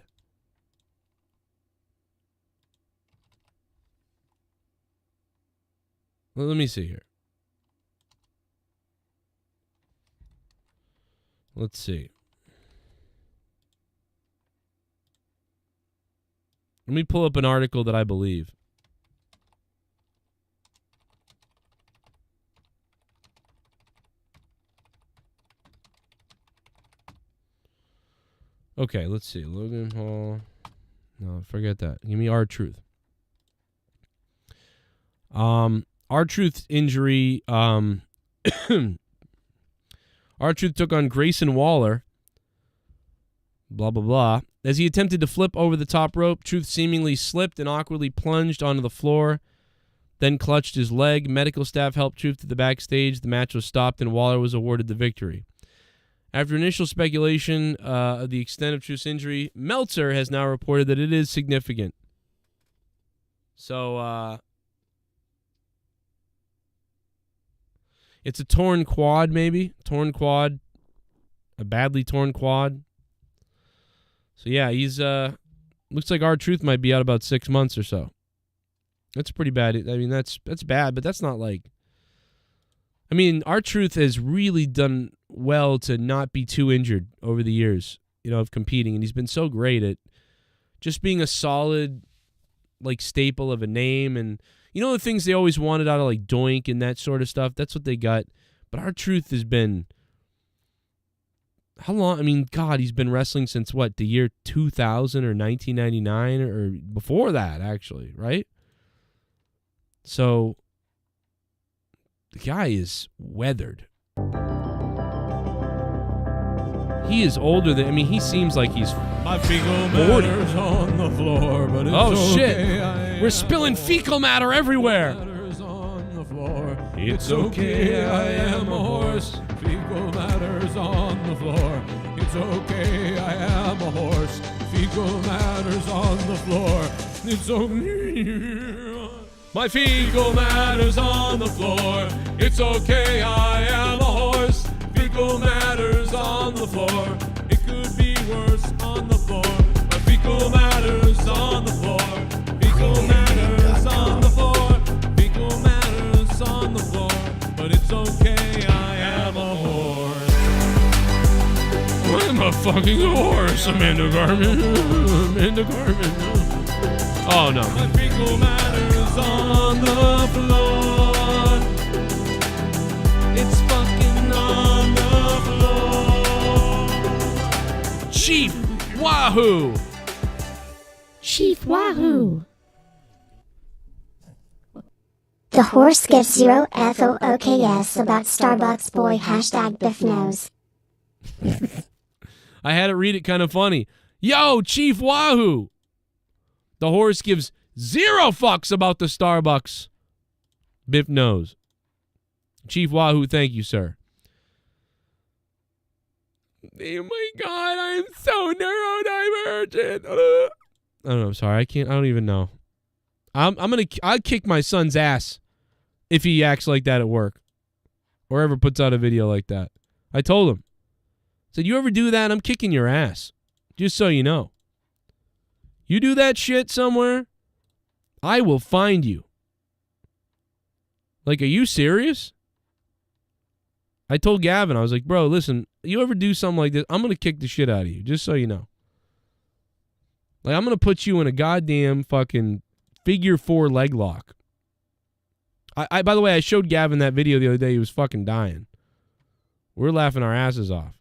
Well, let me see here. Let's see. Let me pull up an article that I believe. Okay, let's see. Logan Paul. No, forget that. Give me R-Truth. R-Truth's injury. R-Truth took on Grayson Waller. Blah, blah, blah. As he attempted to flip over the top rope, Truth seemingly slipped and awkwardly plunged onto the floor, then clutched his leg. Medical staff helped Truth to the backstage. The match was stopped and Waller was awarded the victory. After initial speculation of the extent of Truth's injury, Meltzer has now reported that it is significant. So, it's a torn quad, maybe? Torn quad. A badly torn quad. So, yeah, he's, looks like R-Truth might be out about 6 months or so. That's pretty bad. I mean, that's bad, but that's not like... I mean, R-Truth has really done well to not be too injured over the years, of competing. And he's been so great at just being a solid, like, staple of a name. And, the things they always wanted out of, like, Doink and that sort of stuff, that's what they got. But R-Truth has been... How long? I mean, God, he's been wrestling since, what, the year 2000 or 1999 or before that, actually, right? So... The guy is weathered. He is older than... I mean, he seems like he's 40. On the floor, but it's oh, shit. Okay, we're spilling fecal matter everywhere. On the floor. It's okay, I am a horse. Fecal matter's on the floor. It's okay, I am a horse. Fecal matter's on the floor. It's okay... My fecal matter's on the floor. It's okay, I am a horse. Fecal matter's on the floor. It could be worse on the floor. My fecal matter's on the floor. Fecal matter's on the floor. Fecal matter's on the floor. But it's okay, I am a horse. I'm a fucking horse, Amanda Garmin. Amanda Garmin. Oh, no. My fecal matter's on the floor. It's fucking on the floor. Chief Wahoo! Chief Wahoo! The horse gets 0 FOOKS about Starbucks boy #BiffNose. I had to read it kind of funny. Yo, Chief Wahoo! The horse gives Zero fucks about the Starbucks. Biff knows. Chief Wahoo, thank you, sir. Oh my God, I am so neurodivergent. I don't know. I'm sorry. I don't even know. I'll kick my son's ass if he acts like that at work or ever puts out a video like that. I told him. I said, you ever do that? I'm kicking your ass. Just so you know. You do that shit somewhere, I will find you. Like, are you serious? I told Gavin, I was like, bro, listen, you ever do something like this, I'm going to kick the shit out of you, just so you know. Like, I'm going to put you in a goddamn fucking figure 4 leg lock. By the way, I showed Gavin that video the other day. He was fucking dying. We're laughing our asses off.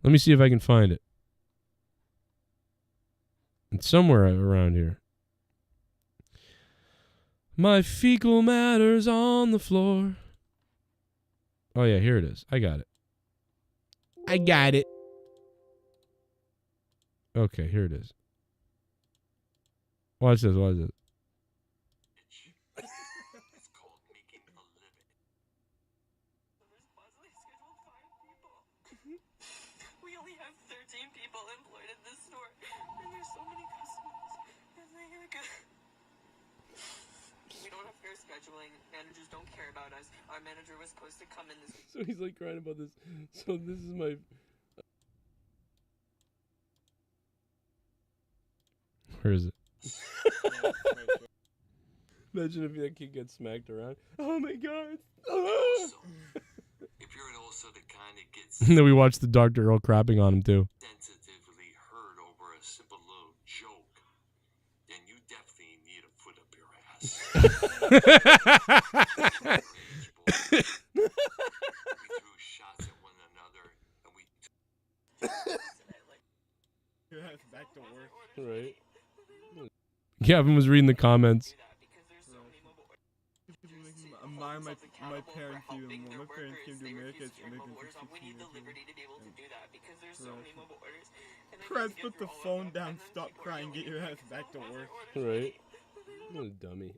Let me see if I can find it. It's somewhere around here. My fecal matter's on the floor. Oh, yeah, here it is. I got it. I got it. Okay, here it is. Watch this, watch this. We only have 13 people employed at this store, and there's so many customers. We don't have fair scheduling. Managers don't care about us. Our manager was supposed to come in this week. So he's like crying about this. So this is my... Where is it? Imagine if that kid gets smacked around. Oh my God. Also, if you're also the kind that gets And then we watched the Dr. Earl crapping on him too. sensitively hurt over a simple little joke, then you definitely need a foot up your ass. We threw shots at one another, and we back to work. Right. Gavin was reading the comments. My parents even more. My parents came to America as immigrants. We need the liberty to be able to do that because there's so many mobile orders. Press, put the phone down, stop crying, get your ass back to work. Right. What a dummy.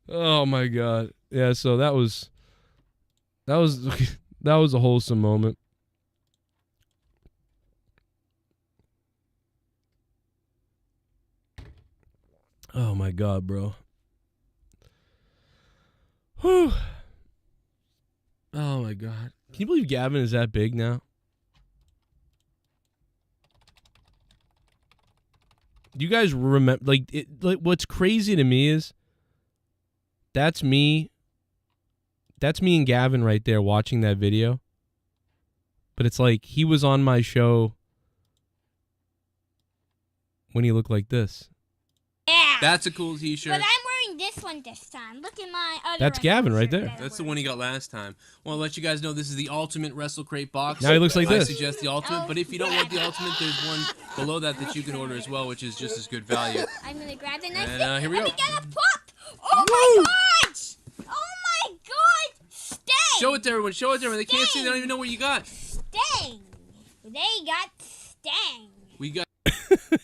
Oh my God. Yeah, so that was a wholesome moment. Oh my God, bro. Whew. Oh my God. Can you believe Gavin is that big now? Do you guys remember, like what's crazy to me is that's me and Gavin right there watching that video. But it's like he was on my show when he looked like this. Yeah. That's a cool t-shirt. But I'm wearing this one this time. Look at my other That's Gavin right there. That's the one he got last time. I want to let you guys know this is the ultimate Wrestle Crate box. Now he looks like this. I suggest the ultimate, but if you don't want the ultimate, there's one below that you can order as well, which is just as good value. I'm going to grab the next And here we go. Let me get a pop. Oh my gosh. Oh my God. Sting. Show it to everyone. Show it to everyone. They can't see. They don't even know what you got. Sting. They got Sting. We got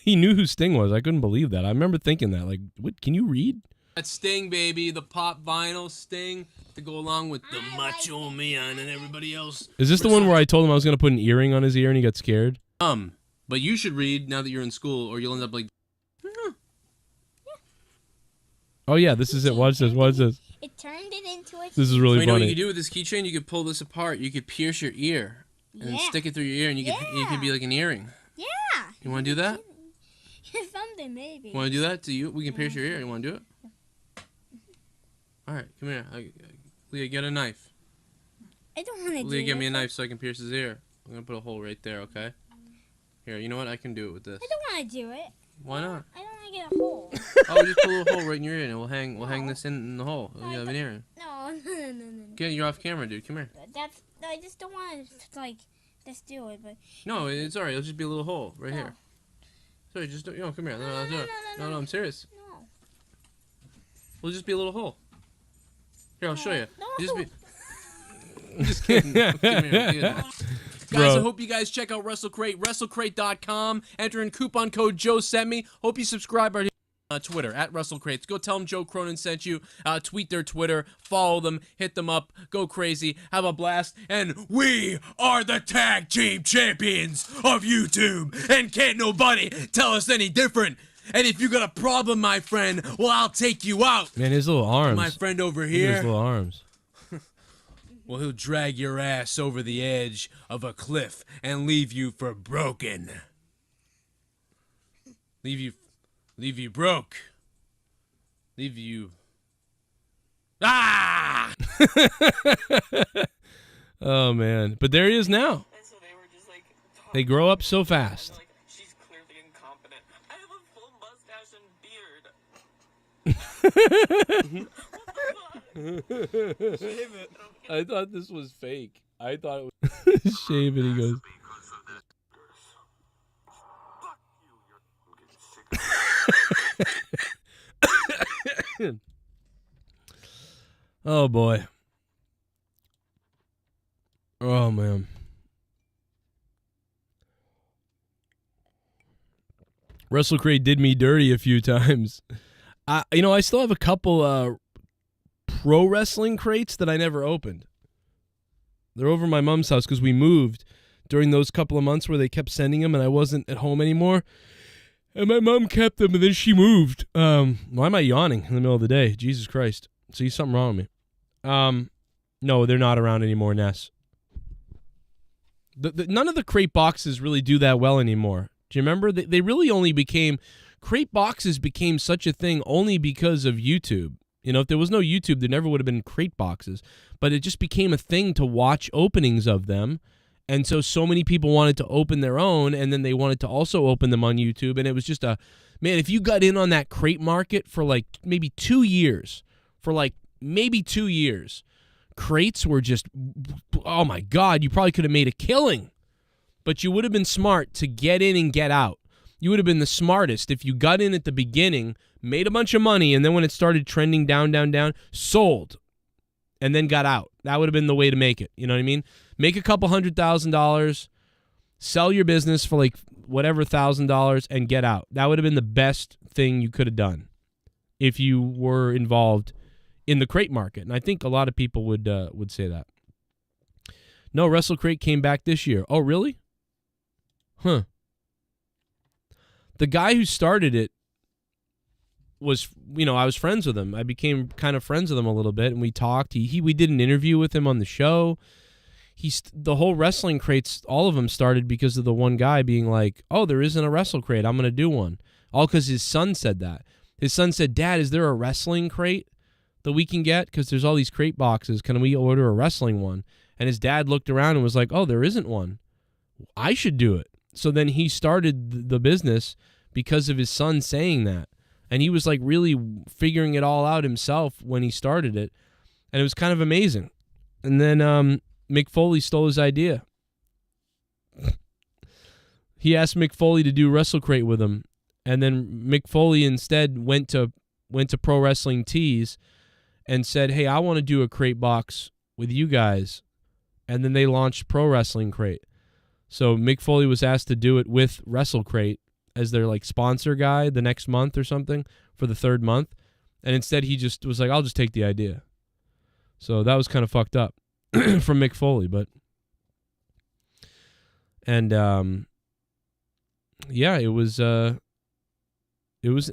He knew who Sting was. I couldn't believe that. I remember thinking that. Like, what? Can you read? that Sting, baby. The pop vinyl Sting to go along with the Macho Man and everybody else. Is this the one where I told him I was going to put an earring on his ear and he got scared? But you should read now that you're in school, or you'll end up like. Oh yeah, this is it. Watch this. Watch this. It turned it into a. This is really You know what funny. you could do with this keychain? You could pull this apart. You could pierce your ear and then stick it through your ear, and you could be like an earring. Yeah. You want to do that? Something maybe. Want to do that to you? We can pierce your ear. You want to do it? All right, come here. Leah, get a knife. I don't want to do it. Leah, get me a knife so I can pierce his ear. I'm gonna put a hole right there. Okay. Here, you know what? I can do it with this. I don't want to do it. Why not? I don't want to get a hole. Oh, just put a little hole right in your ear, and we'll hang this in the hole. You have an earring. No. Get, you're off camera, dude. Come here. I just don't want to like just do it, but. No, it's alright. It'll just be a little hole right here. Sorry, just don't. Come here. No, I'm serious. No. It'll just be a little hole. Here, I'll show you. No. Just be. Just kidding. Guys, Bro. I hope you guys check out WrestleCrate, WrestleCrate.com. Enter in coupon code Joe Sent Me. Hope you subscribe on Twitter at WrestleCrates. Go tell them Joe Cronin sent you. Tweet their Twitter. Follow them. Hit them up. Go crazy. Have a blast. And we are the tag team champions of YouTube. And can't nobody tell us any different. And if you got a problem, my friend, well, I'll take you out. Man, his little arms. My friend over Look at here. his little arms. Well, he'll drag your ass over the edge of a cliff and leave you for broken. Leave you broke. Leave you. Ah! Oh man, but there he is now. They grow up so fast. She's clearly incompetent. I have a full mustache and beard. Shave it. I thought this was fake. I thought it was shave it. He goes. Oh boy. Oh man. WrestleCrate did me dirty a few times. I still have a couple pro wrestling crates that I never opened. They're over my mom's house because we moved during those couple of months where they kept sending them and I wasn't at home anymore. And my mom kept them and then she moved. Why am I yawning in the middle of the day? Jesus Christ. See, something wrong with me. No, they're not around anymore, Ness. None of the crate boxes really do that well anymore. Do you remember? They really only became... Crate boxes became such a thing only because of YouTube. You know, if there was no YouTube, there never would have been crate boxes. But it just became a thing to watch openings of them. And so many people wanted to open their own, and then they wanted to also open them on YouTube. And it was just man, if you got in on that crate market for like maybe 2 years, crates were just, oh my God, you probably could have made a killing. But you would have been smart to get in and get out. You would have been the smartest if you got in at the beginning, made a bunch of money, and then when it started trending down, sold, and then got out. That would have been the way to make it. You know what I mean? Make a couple $100,000, sell your business for like whatever $1,000, and get out. That would have been the best thing you could have done if you were involved in the crate market. And I think a lot of people would say that. No, WrestleCrate came back this year. Oh, really? Huh. The guy who started it was, I was friends with him. I became kind of friends with him a little bit, and we talked. We did an interview with him on the show. The whole wrestling crates, all of them started because of the one guy being like, oh, there isn't a wrestle crate. I'm going to do one. All because his son said that. His son said, Dad, is there a wrestling crate that we can get? Because there's all these crate boxes. Can we order a wrestling one? And his dad looked around and was like, oh, there isn't one. I should do it. So then he started the business because of his son saying that. And he was like really figuring it all out himself when he started it. And it was kind of amazing. And then Mick Foley stole his idea. He asked Mick Foley to do WrestleCrate with him. And then Mick Foley instead went to Pro Wrestling Tees and said, hey, I want to do a crate box with you guys. And then they launched Pro Wrestling Crate. So Mick Foley was asked to do it with WrestleCrate as their like sponsor guy the next month or something for the third month. And instead he just was like, I'll just take the idea. So that was kind of fucked up from Mick Foley, yeah, it was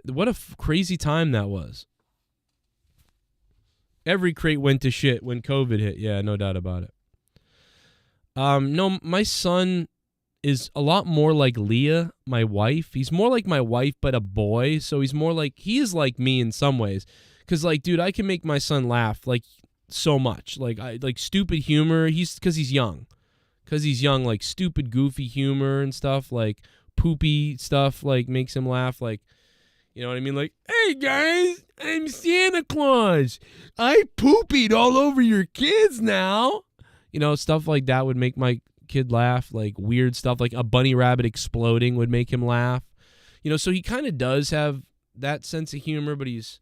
what a crazy time that was. Every crate went to shit when COVID hit. Yeah, no doubt about it. No, my son is a lot more like Leah, my wife. He's more like my wife, but a boy. So he is like me in some ways. Cause like, dude, I can make my son laugh like so much. Like stupid humor. Cause he's young, like stupid, goofy humor and stuff, like poopy stuff, like makes him laugh. Like, you know what I mean? Like, hey guys, I'm Santa Claus. I poopied all over your kids now. You know, stuff like that would make my kid laugh. Like weird stuff, like a bunny rabbit exploding would make him laugh. You know, so he kind of does have that sense of humor, but he's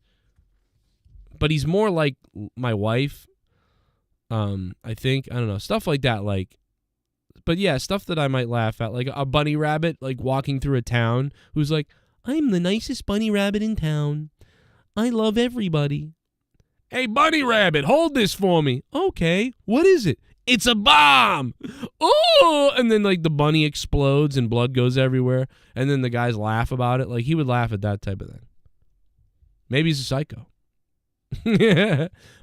more like my wife. I think, I don't know, stuff like that, like, but yeah, stuff that I might laugh at, like a bunny rabbit, like walking through a town who's like, I'm the nicest bunny rabbit in town. I love everybody. Hey, bunny rabbit, hold this for me. Okay, what is it? It's a bomb. Oh, and then like the bunny explodes and blood goes everywhere, and then the guys laugh about it. Like he would laugh at that type of thing. Maybe he's a psycho.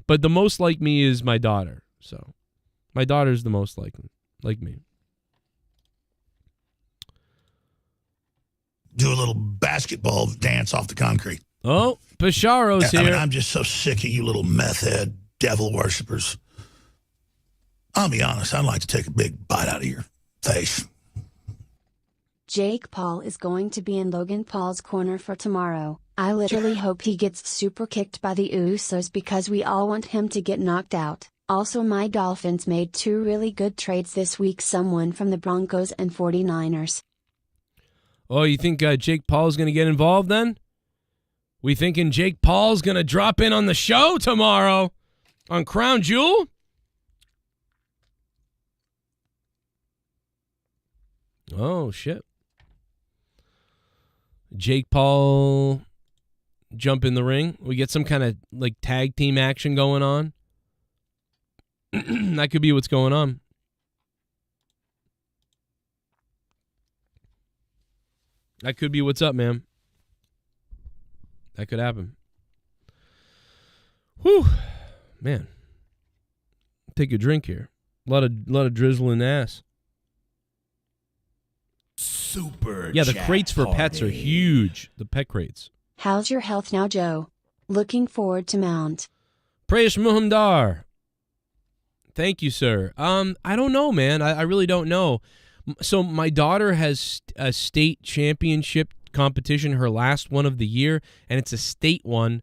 But the most like me is my daughter. So my daughter's the most like me. Do a little basketball dance off the concrete. Oh, Pisharo's here. I mean, I'm just so sick of you little meth head devil worshippers. I'll be honest, I'd like to take a big bite out of your face. Jake Paul is going to be in Logan Paul's corner for tomorrow. I literally hope he gets super kicked by the Usos because we all want him to get knocked out. Also, my Dolphins made 2 really good trades this week, someone from the Broncos and 49ers. Oh, you think Jake Paul's going to get involved then? We thinking Jake Paul's going to drop in on the show tomorrow on Crown Jewel? Oh, shit. Jake Paul jump in the ring. We get some kind of like tag team action going on. That could be what's going on. That could be what's up, man. That could happen. Whew. Man. Take a drink here. A lot of drizzling ass. Super. Yeah, the crates for pets are huge. The pet crates. How's your health now, Joe? Looking forward to Mount. Prayesh Muhamdar. Thank you, sir. I don't know, man. I really don't know. So my daughter has a state championship competition, her last one of the year, and it's a state one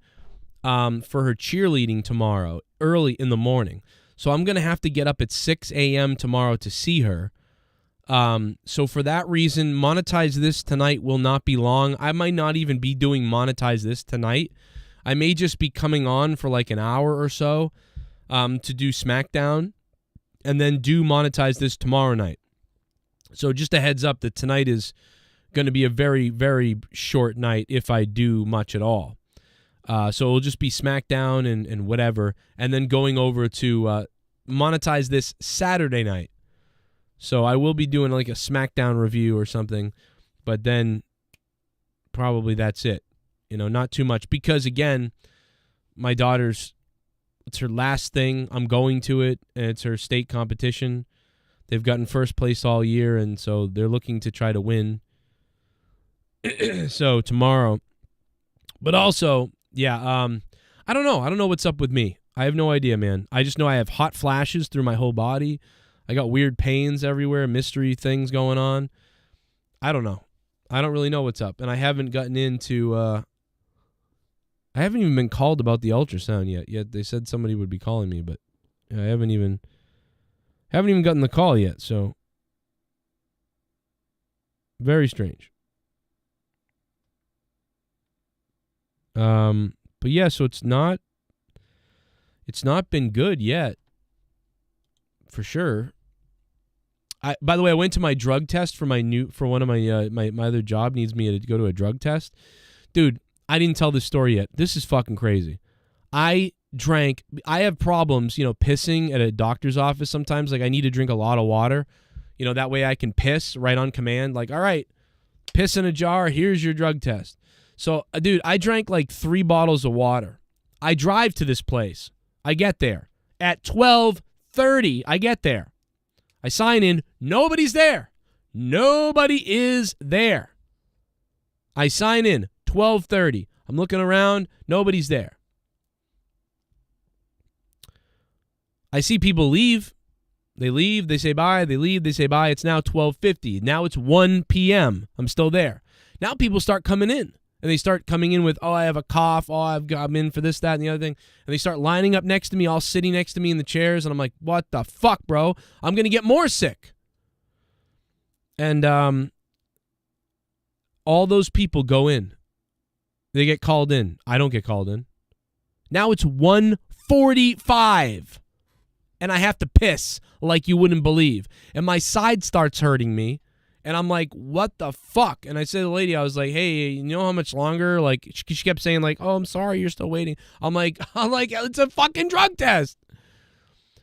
for her cheerleading tomorrow, early in the morning. So I'm going to have to get up at 6 a.m. tomorrow to see her. So for that reason, Monetize This tonight will not be long. I might not even be doing Monetize This tonight. I may just be coming on for like an hour or so to do SmackDown and then do Monetize This tomorrow night. So just a heads up that tonight is going to be a very, very short night if I do much at all. So it'll just be SmackDown and whatever, and then going over to Monetize This Saturday night. So I will be doing like a SmackDown review or something, but then probably that's it. You know, not too much because, again, my daughter's, it's her last thing. I'm going to it, and it's her state competition. They've gotten first place all year, and so they're looking to try to win. So tomorrow. But also, yeah, I don't know. I don't know what's up with me. I have no idea, man. I just know I have hot flashes through my whole body. I got weird pains everywhere, mystery things going on. I don't know. I don't really know what's up. And I haven't gotten into, I haven't even been called about the ultrasound yet. They said somebody would be calling me, but I haven't even gotten the call yet. So very strange. But yeah, so it's not been good yet. For sure. By the way, I went to my drug test for one of my other job needs me to go to a drug test. Dude, I didn't tell this story yet. This is fucking crazy. I have problems, pissing at a doctor's office sometimes. Like I need to drink a lot of water, that way I can piss right on command. Like, all right, piss in a jar. Here's your drug test. So, dude, I drank like 3 bottles of water. I drive to this place. I get there at 12:30. I get there. I sign in. Nobody's there. Nobody is there. I sign in. 12:30. I'm looking around. Nobody's there. I see people leave. They leave. They say bye. They leave. They say bye. It's now 12:50. Now it's 1 p.m. I'm still there. Now people start coming in. And they start coming in with, oh, I have a cough. Oh, I'm in for this, that, and the other thing. And they start lining up next to me, all sitting next to me in the chairs. And I'm like, what the fuck, bro? I'm going to get more sick. And all those people go in. They get called in. I don't get called in. Now it's 1:45. and I have to piss like you wouldn't believe. And my side starts hurting me. And I'm like, what the fuck? And I said to the lady, I was like, hey, you know how much longer? Like, she kept saying, like, oh, I'm sorry, you're still waiting. I'm like, it's a fucking drug test.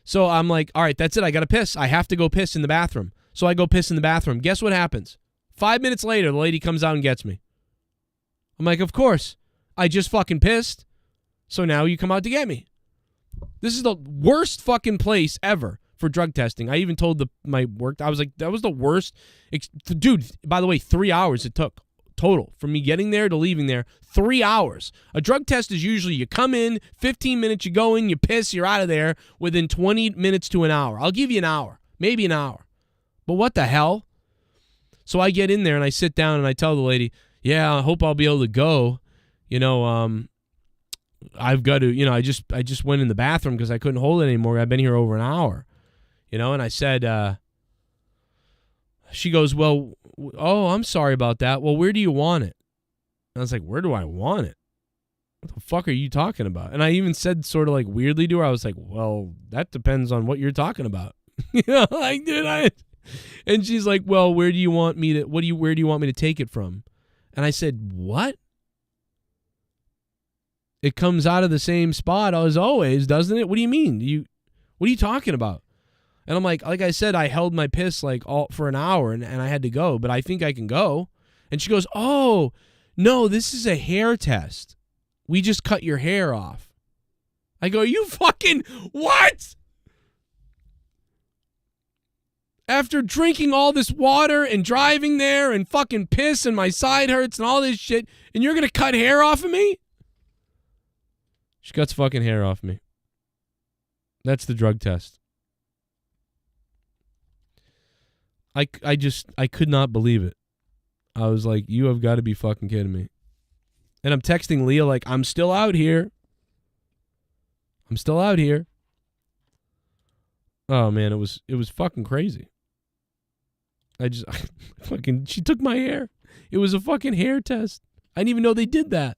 So I'm like, all right, that's it. I got to piss. I have to go piss in the bathroom. So I go piss in the bathroom. Guess what happens? 5 minutes later, the lady comes out and gets me. I'm like, of course. I just fucking pissed. So now you come out to get me. This is the worst fucking place ever for drug testing. I even told my work, I was like, that was the worst. Dude, by the way, 3 hours it took total from me getting there to leaving there. 3 hours. A drug test is usually you come in, 15 minutes, you go in, you piss, you're out of there within 20 minutes to an hour. I'll give you an hour, maybe an hour. But what the hell? So I get in there and I sit down and I tell the lady, yeah, I hope I'll be able to go. You know, I've got to, you know, I just went in the bathroom because I couldn't hold it anymore. I've been here over an hour. You know, and I said, she goes, well, oh, I'm sorry about that. Well, where do you want it? And I was like, where do I want it? What the fuck are you talking about? And I even said sort of like weirdly to her, I was like, well, that depends on what you're talking about. You know, like, dude, and she's like, well, where do you want me to, where do you want me to take it from? And I said, what? It comes out of the same spot as always, doesn't it? What do you mean? What are you talking about? And I'm like I said, I held my piss like all for an hour and I had to go, but I think I can go. And she goes, oh, no, this is a hair test. We just cut your hair off. I go, you fucking what? After drinking all this water and driving there and fucking piss and my side hurts and all this shit, and you're going to cut hair off of me? She cuts fucking hair off me. That's the drug test. I could not believe it. I was like, you have got to be fucking kidding me. And I'm texting Leah like, I'm still out here. I'm still out here. Oh man, it was fucking crazy. She took my hair. It was a fucking hair test. I didn't even know they did that.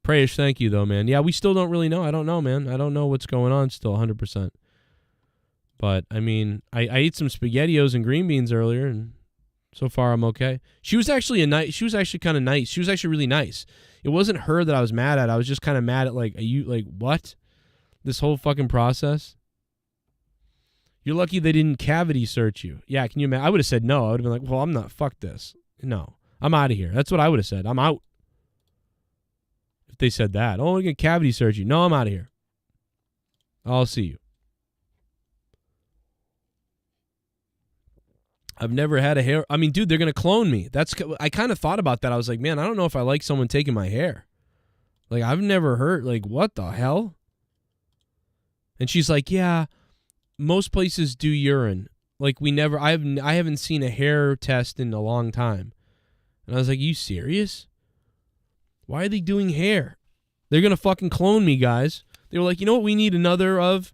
Prayish, thank you though, man. Yeah, we still don't really know. I don't know, man. I don't know what's going on still 100%. But, I mean, I ate some SpaghettiOs and green beans earlier, and so far I'm okay. She was actually kind of nice. She was actually really nice. It wasn't her that I was mad at. I was just kind of mad at, like, what? This whole fucking process? You're lucky they didn't cavity search you. Yeah, can you imagine? I would have said no. I would have been like, well, I'm not. Fuck this. No. I'm out of here. That's what I would have said. I'm out. If they said that. Oh, we're going to cavity search you. No, I'm out of here. I'll see you. I've never had a hair. I mean, dude, they're going to clone me. I kind of thought about that. I was like, man, I don't know if I like someone taking my hair. Like, I've never heard, like, what the hell? And she's like, yeah, most places do urine. Like, I haven't seen a hair test in a long time. And I was like, you serious? Why are they doing hair? They're going to fucking clone me, guys. They were like, you know what? We need another of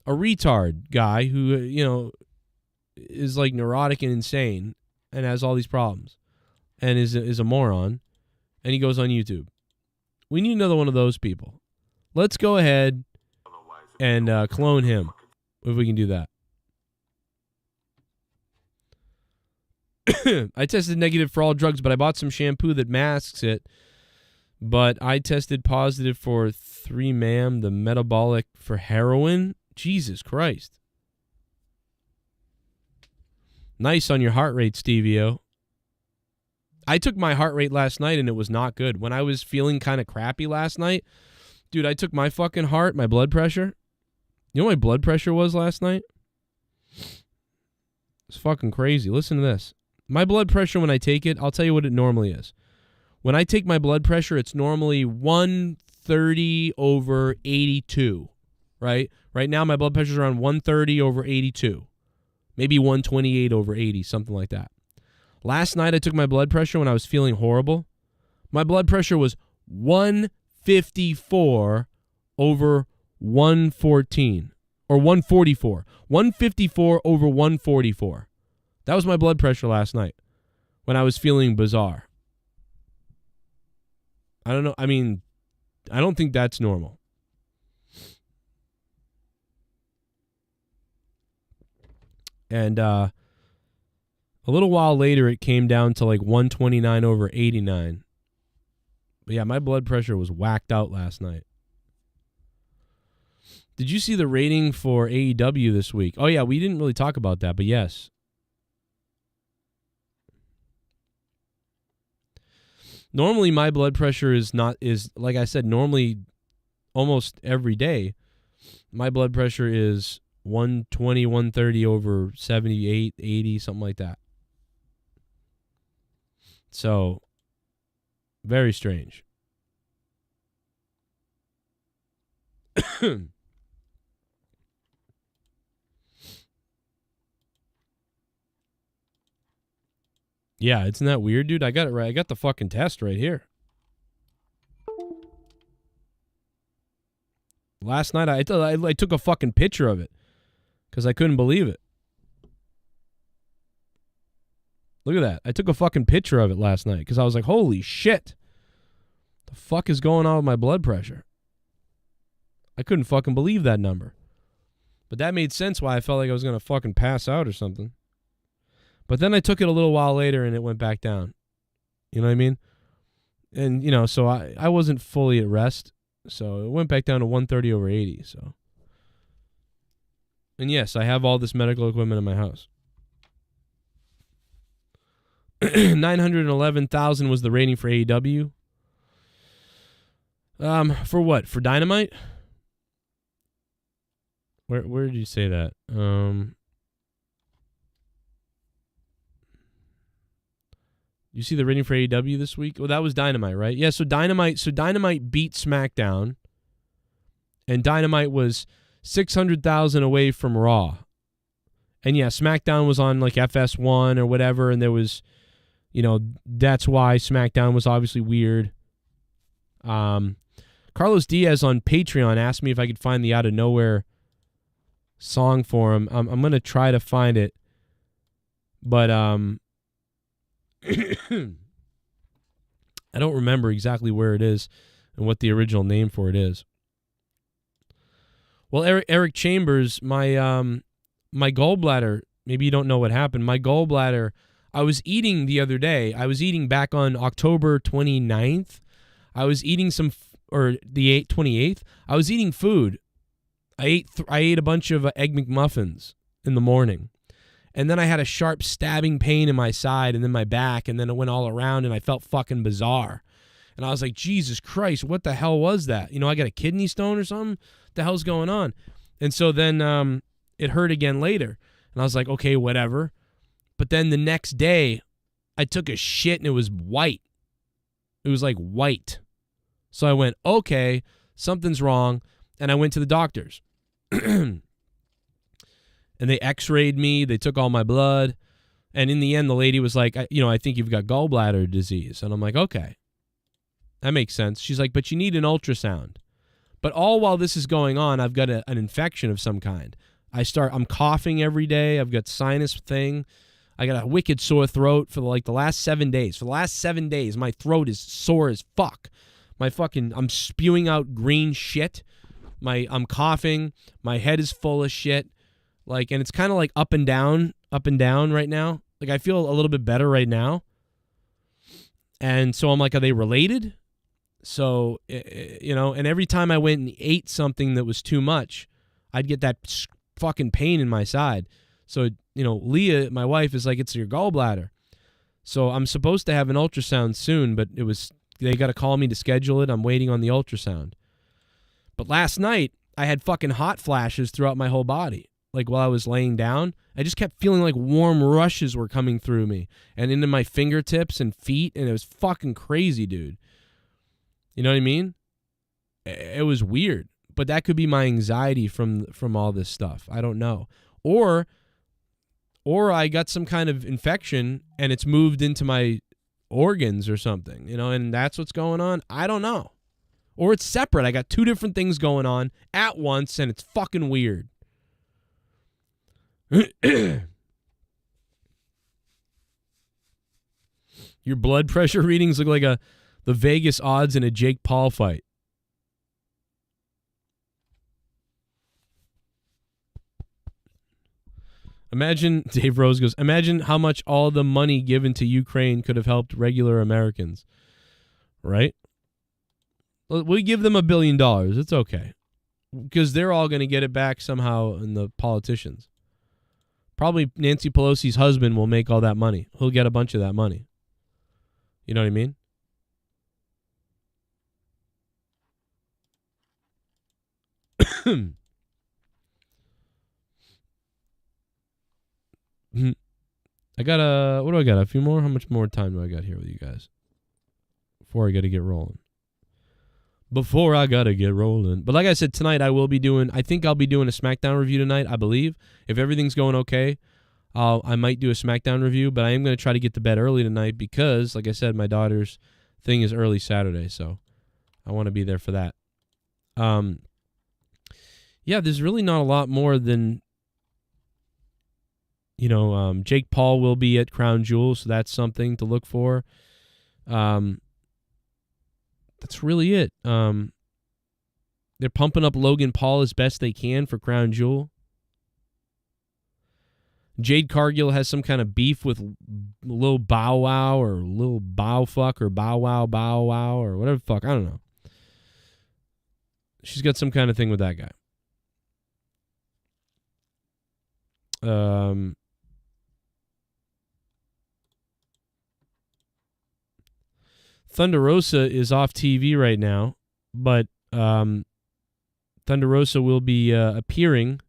a retard guy who, you know, is like neurotic and insane and has all these problems and is a moron, and he goes on YouTube. We need another one of those people. Let's go ahead and clone him if we can do that. I tested negative for all drugs, but I bought some shampoo that masks it. But I tested positive for 3-MAM, the metabolic for heroin. Jesus Christ. Nice on your heart rate, Stevie-O. I took my heart rate last night and it was not good. When I was feeling kind of crappy last night, dude, I took my fucking heart, my blood pressure. You know what my blood pressure was last night? It's fucking crazy. Listen to this. My blood pressure when I take it, I'll tell you what it normally is. When I take my blood pressure, it's normally 130/82, right? Right now, my blood pressure is around 130/82. Maybe 128/80, something like that. Last night, I took my blood pressure when I was feeling horrible. My blood pressure was 154/114, or 144. 154/144. That was my blood pressure last night when I was feeling bizarre. I don't know. I mean, I don't think that's normal. And a little while later, it came down to like 129/89. But yeah, my blood pressure was whacked out last night. Did you see the rating for AEW this week? Oh yeah, we didn't really talk about that, but yes. Normally my blood pressure is like I said, normally almost every day my blood pressure is 120, 130/78, 80, something like that. So very strange. Yeah, isn't that weird, dude? I got it right. I got the fucking test right here. Last night, I took a fucking picture of it because I couldn't believe it. Look at that. I took a fucking picture of it last night because I was like, holy shit. The fuck is going on with my blood pressure? I couldn't fucking believe that number. But that made sense why I felt like I was going to fucking pass out or something. But then I took it a little while later and it went back down. You know what I mean? And, you know, so I wasn't fully at rest. So it went back down to 130/80. So. And yes, I have all this medical equipment in my house. 911,000 was the rating for AEW. For what? For Dynamite? Where did you say that? You see the rating for AEW this week? Oh, that was Dynamite, right? Yeah, so Dynamite beat SmackDown. And Dynamite was 600,000 away from Raw. And yeah, SmackDown was on like FS1 or whatever, and there was, you know, that's why SmackDown was obviously weird. Carlos Diaz on Patreon asked me if I could find the Out of Nowhere song for him. I'm going to try to find it. But I don't remember exactly where it is and what the original name for it is. Well, Eric Chambers, my gallbladder, maybe you don't know what happened. My gallbladder, I was eating the other day. I was eating back on October 29th. I was eating or the 28th. I was eating food. I ate a bunch of Egg McMuffins in the morning. And then I had a sharp stabbing pain in my side and then my back, and then it went all around, and I felt fucking bizarre. And I was like, Jesus Christ, what the hell was that? You know, I got a kidney stone or something? What the hell's going on? And so then it hurt again later. And I was like, okay, whatever. But then the next day, I took a shit and it was white. It was like white. So I went, okay, something's wrong. And I went to the doctors. And they x-rayed me. They took all my blood. And in the end, the lady was like, I think you've got gallbladder disease. And I'm like, okay, that makes sense. She's like, but you need an ultrasound. But all while this is going on, I've got an infection of some kind. I'm coughing every day. I've got sinus thing. I got a wicked sore throat for the last 7 days. For the last 7 days, my throat is sore as fuck. I'm spewing out green shit. I'm coughing. My head is full of shit. And it's kind of like up and down right now. Like, I feel a little bit better right now. And so I'm like, are they related? So, and every time I went and ate something that was too much, I'd get that fucking pain in my side. So, Leah, my wife, is like, it's your gallbladder. So I'm supposed to have an ultrasound soon, but they got to call me to schedule it. I'm waiting on the ultrasound. But last night, I had fucking hot flashes throughout my whole body. Like, while I was laying down, I just kept feeling like warm rushes were coming through me and into my fingertips and feet, and it was fucking crazy, dude. You know what I mean? It was weird, but that could be my anxiety from all this stuff. I don't know. Or I got some kind of infection and it's moved into my organs or something, and that's what's going on. I don't know. Or it's separate. I got two different things going on at once, and it's fucking weird. Your blood pressure readings look like the Vegas odds in a Jake Paul fight. Imagine, Dave Rose goes, imagine how much all the money given to Ukraine could have helped regular Americans. Right? We give them $1 billion. It's okay. Because they're all going to get it back somehow in the politicians. Probably Nancy Pelosi's husband will make all that money. He'll get a bunch of that money. You know what I mean? I got what do I got? A few more? How much more time do I got here with you guys? Before I got to get rolling. But like I said, tonight I think I'll be doing a SmackDown review tonight, I believe. If everything's going okay, I might do a SmackDown review, but I am going to try to get to bed early tonight because, like I said, my daughter's thing is early Saturday, so I want to be there for that. Yeah, there's really not a lot more than, Jake Paul will be at Crown Jewel, so that's something to look for. That's really it. They're pumping up Logan Paul as best they can for Crown Jewel. Jade Cargill has some kind of beef with Lil Bow Wow or Lil Bow Fuck or Bow Wow or whatever the fuck. I don't know. She's got some kind of thing with that guy. Thunder Rosa is off TV right now, but Thunder Rosa will be appearing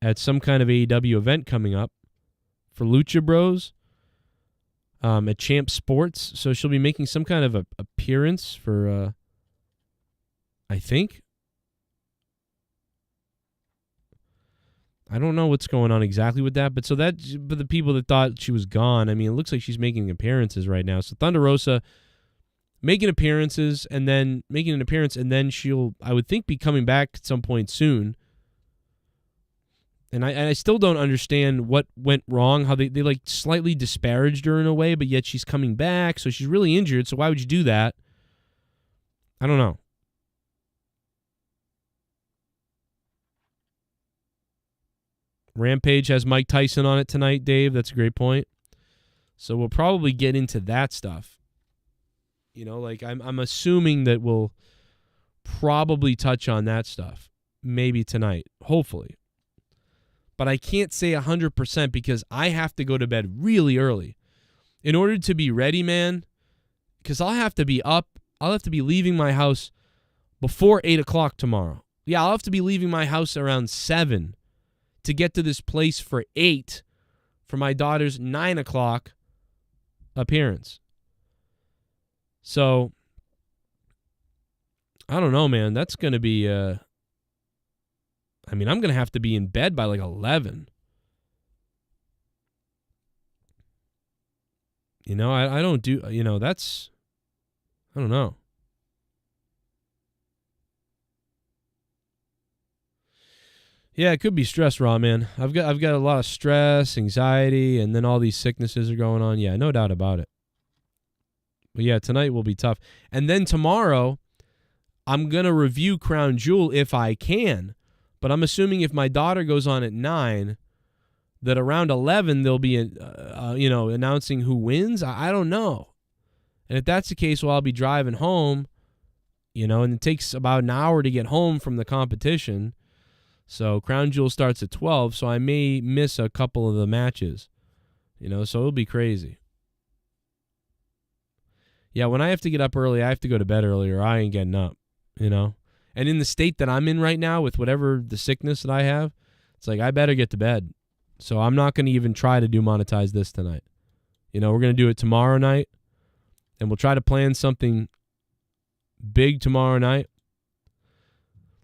at some kind of AEW event coming up for Lucha Bros at Champ Sports. So she'll be making some kind of appearance for, I think. I don't know what's going on exactly with that, but the people that thought she was gone, I mean, it looks like she's making appearances right now. So Thunder Rosa making appearances and then making an appearance, and then she'll, I would think, be coming back at some point soon. And I still don't understand what went wrong, how they like slightly disparaged her in a way, but yet she's coming back, so she's really injured, so why would you do that? I don't know. Rampage has Mike Tyson on it tonight, Dave. That's a great point. So we'll probably get into that stuff. I'm assuming that we'll probably touch on that stuff. Maybe tonight. Hopefully. But I can't say 100% because I have to go to bed really early. In order to be ready, man, because I'll have to be up. I'll have to be leaving my house before 8 o'clock tomorrow. Yeah, I'll have to be leaving my house around 7 to get to this place for 8 for my daughter's 9 o'clock appearance. So, I don't know, man. That's going to be, I'm going to have to be in bed by like 11. I don't do, that's, I don't know. Yeah, it could be stress, Raw, man. I've got a lot of stress, anxiety, and then all these sicknesses are going on. Yeah, no doubt about it. But yeah, tonight will be tough. And then tomorrow, I'm going to review Crown Jewel if I can. But I'm assuming if my daughter goes on at 9, that around 11 they'll be, announcing who wins. I don't know. And if that's the case, well, I'll be driving home, and it takes about an hour to get home from the competition. So Crown Jewel starts at 12, so I may miss a couple of the matches, so it'll be crazy. Yeah, when I have to get up early, I have to go to bed early or I ain't getting up, And in the state that I'm in right now with whatever the sickness that I have, it's like I better get to bed. So I'm not going to even try to do monetize this tonight. We're going to do it tomorrow night, and we'll try to plan something big tomorrow night.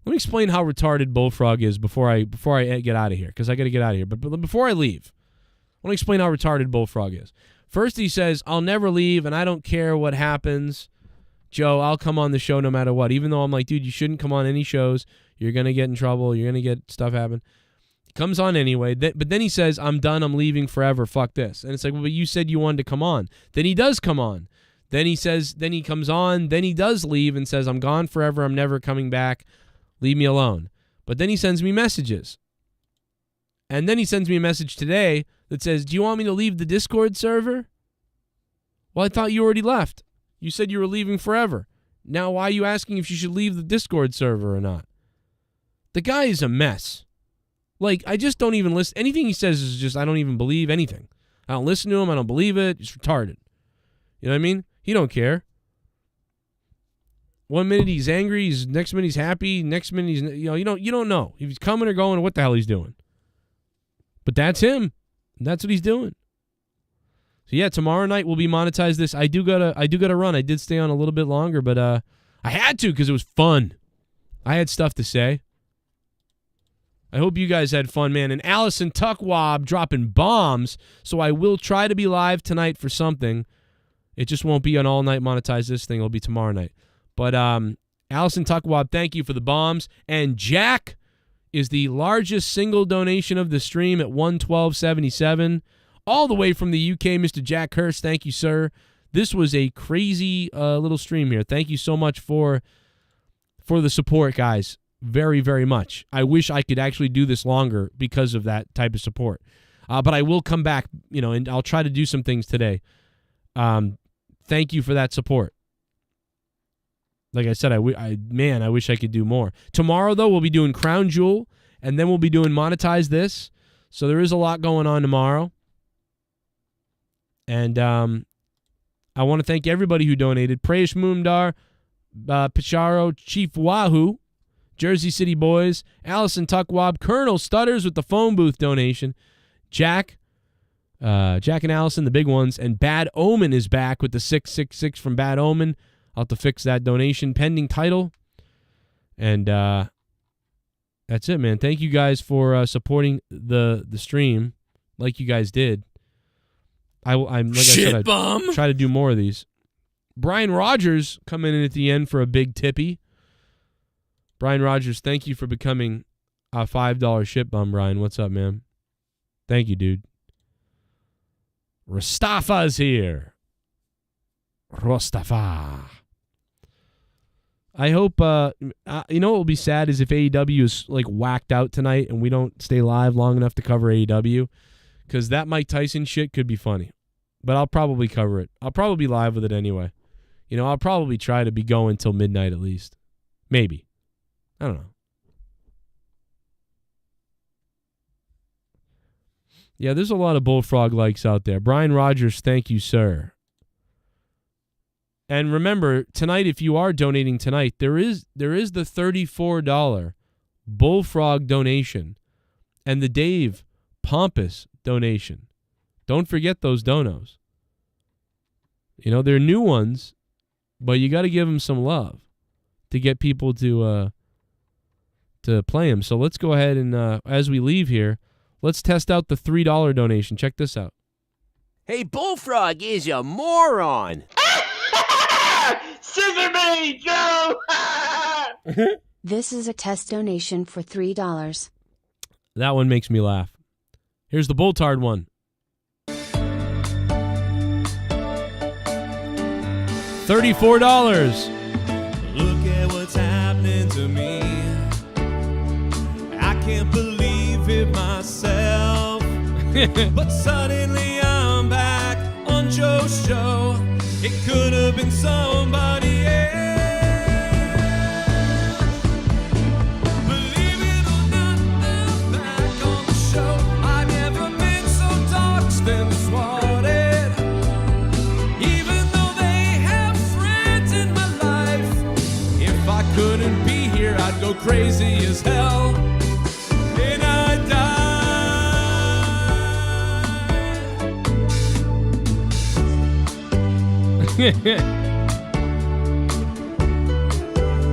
Let me explain how retarded Bullfrog is before I get out of here, because I got to get out of here. But before I leave, I want to explain how retarded Bullfrog is. First, he says, I'll never leave, and I don't care what happens. Joe, I'll come on the show no matter what. Even though I'm like, dude, you shouldn't come on any shows. You're going to get in trouble. You're going to get stuff happen. He comes on anyway. But then he says, I'm done. I'm leaving forever. Fuck this. And it's like, well, but you said you wanted to come on. Then he does come on. Then he comes on. Then he does leave and says, I'm gone forever. I'm never coming back. Leave me alone. But then he sends me messages. And then he sends me a message today that says, do you want me to leave the Discord server? Well, I thought you already left. You said you were leaving forever. Now why are you asking if you should leave the Discord server or not? The guy is a mess. Like, I just don't even listen. Anything he says is just, I don't even believe anything. I don't listen to him. I don't believe it. He's retarded. You know what I mean? He don't care. One minute he's angry. Next minute he's happy. Next minute he's, you don't know if he's coming or going or what the hell he's doing. But that's him. That's what he's doing. So yeah, tomorrow night we'll be monetized this. I do gotta run. I did stay on a little bit longer, but I had to because it was fun. I had stuff to say. I hope you guys had fun, man. And Allison Tuckwab dropping bombs. So I will try to be live tonight for something. It just won't be an all-night monetize this thing. It'll be tomorrow night. But Allison Tuckwab, thank you for the bombs. And Jack is the largest single donation of the stream at $112.77. All the way from the UK, Mr. Jack Hurst. Thank you, sir. This was a crazy little stream here. Thank you so much for the support, guys. Very, very much. I wish I could actually do this longer because of that type of support. But I will come back, and I'll try to do some things today. Thank you for that support. Like I said, I wish I could do more. Tomorrow, though, we'll be doing Crown Jewel, and then we'll be doing Monetize This. So there is a lot going on tomorrow. And I want to thank everybody who donated. Prayesh Mumdar, Picharo, Chief Wahoo, Jersey City Boys, Allison Tuckwab, Colonel Stutters with the phone booth donation, Jack and Allison, the big ones, and Bad Omen is back with the 666 from Bad Omen. I'll have to fix that donation. Pending title. And that's it, man. Thank you guys for supporting the stream like you guys did. I'm like Shit, I said, bum. I'd try to do more of these. Brian Rogers coming in at the end for a big tippy. Brian Rogers, thank you for becoming a $5 shit bum, Brian. What's up, man? Thank you, dude. Rastafa's here. Rastafa. I hope, what will be sad is if AEW is like whacked out tonight and we don't stay live long enough to cover AEW, because that Mike Tyson shit could be funny. But I'll probably cover it. I'll probably be live with it anyway. I'll probably try to be going till midnight at least. Maybe. I don't know. Yeah, there's a lot of Bullfrog likes out there. Brian Rogers, thank you, sir. And remember, tonight, if you are donating tonight, there is the $34 Bullfrog donation and the Dave Pompous donation. Don't forget those donos. They're new ones, but you got to give them some love to get people to play them. So let's go ahead and, as we leave here, let's test out the $3 donation. Check this out. Hey, Bullfrog is a moron. Scissor me, Joe! This is a test donation for $3. That one makes me laugh. Here's the Bulltard one. $34. Look at what's happening to me. I can't believe it myself. But suddenly I'm back on Joe's show. It could have been somebody else. Believe it or not, I'm back on the show. I've never been so toxic and swatted. Even though they have friends in my life, if I couldn't be here, I'd go crazy as hell. And I'd die.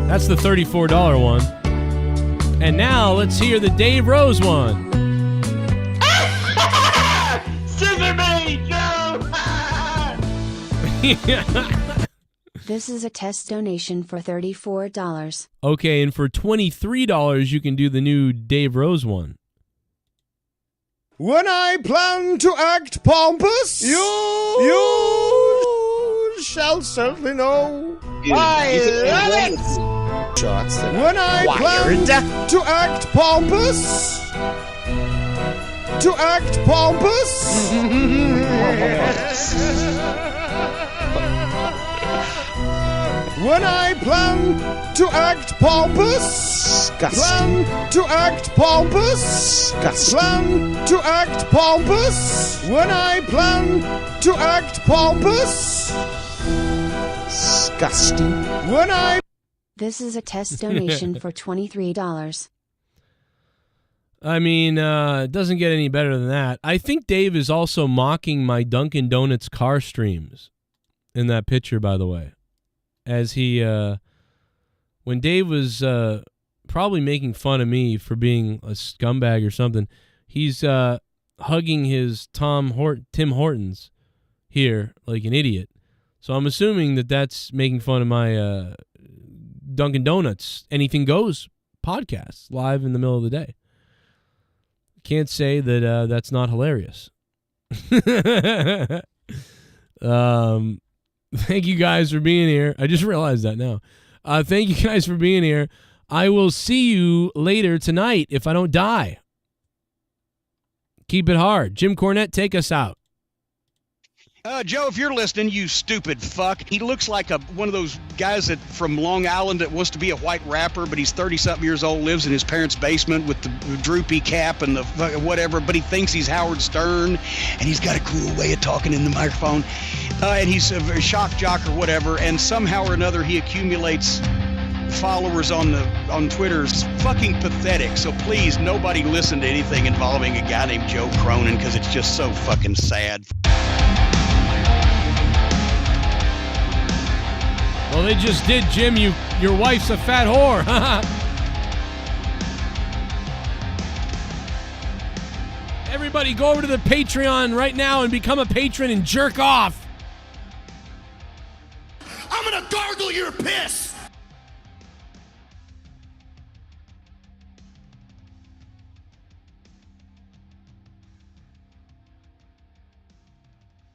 That's the $34 one. And now let's hear the Dave Rose one. Scissor me, Joe! This is a test donation for $34. Okay, and for $23, you can do the new Dave Rose one. When I plan to act pompous, you shall certainly know. I love it! Shots when I plan to act pompous, to act pompous. When I plan to act pompous, plan to act pompous, plan to act pompous. When I plan to act pompous, disgusting. When I. This is a test donation for $23. I mean, it doesn't get any better than that. I think Dave is also mocking my Dunkin' Donuts car streams in that picture, by the way. As he, when Dave was probably making fun of me for being a scumbag or something, he's hugging his Tim Hortons here like an idiot. So I'm assuming that that's making fun of my Dunkin' Donuts Anything Goes podcast live in the middle of the day. Can't say that that's not hilarious. Thank you guys for being here. I just realized that now. Thank you guys for being here. I will see you later tonight if I don't die. Keep it hard. Jim Cornette, take us out. Joe, if you're listening, you stupid fuck. He looks like one of those guys that from Long Island that wants to be a white rapper, but he's 30-something years old, lives in his parents' basement with the droopy cap and the whatever, but he thinks he's Howard Stern, and he's got a cool way of talking in the microphone, and he's a shock jock or whatever, and somehow or another he accumulates followers on Twitter. It's fucking pathetic. So please, nobody listen to anything involving a guy named Joe Cronin, because it's just so fucking sad. Well, they just did, Jim. Your wife's a fat whore. Everybody go over to the Patreon right now and become a patron and jerk off. I'm gonna gargle your piss!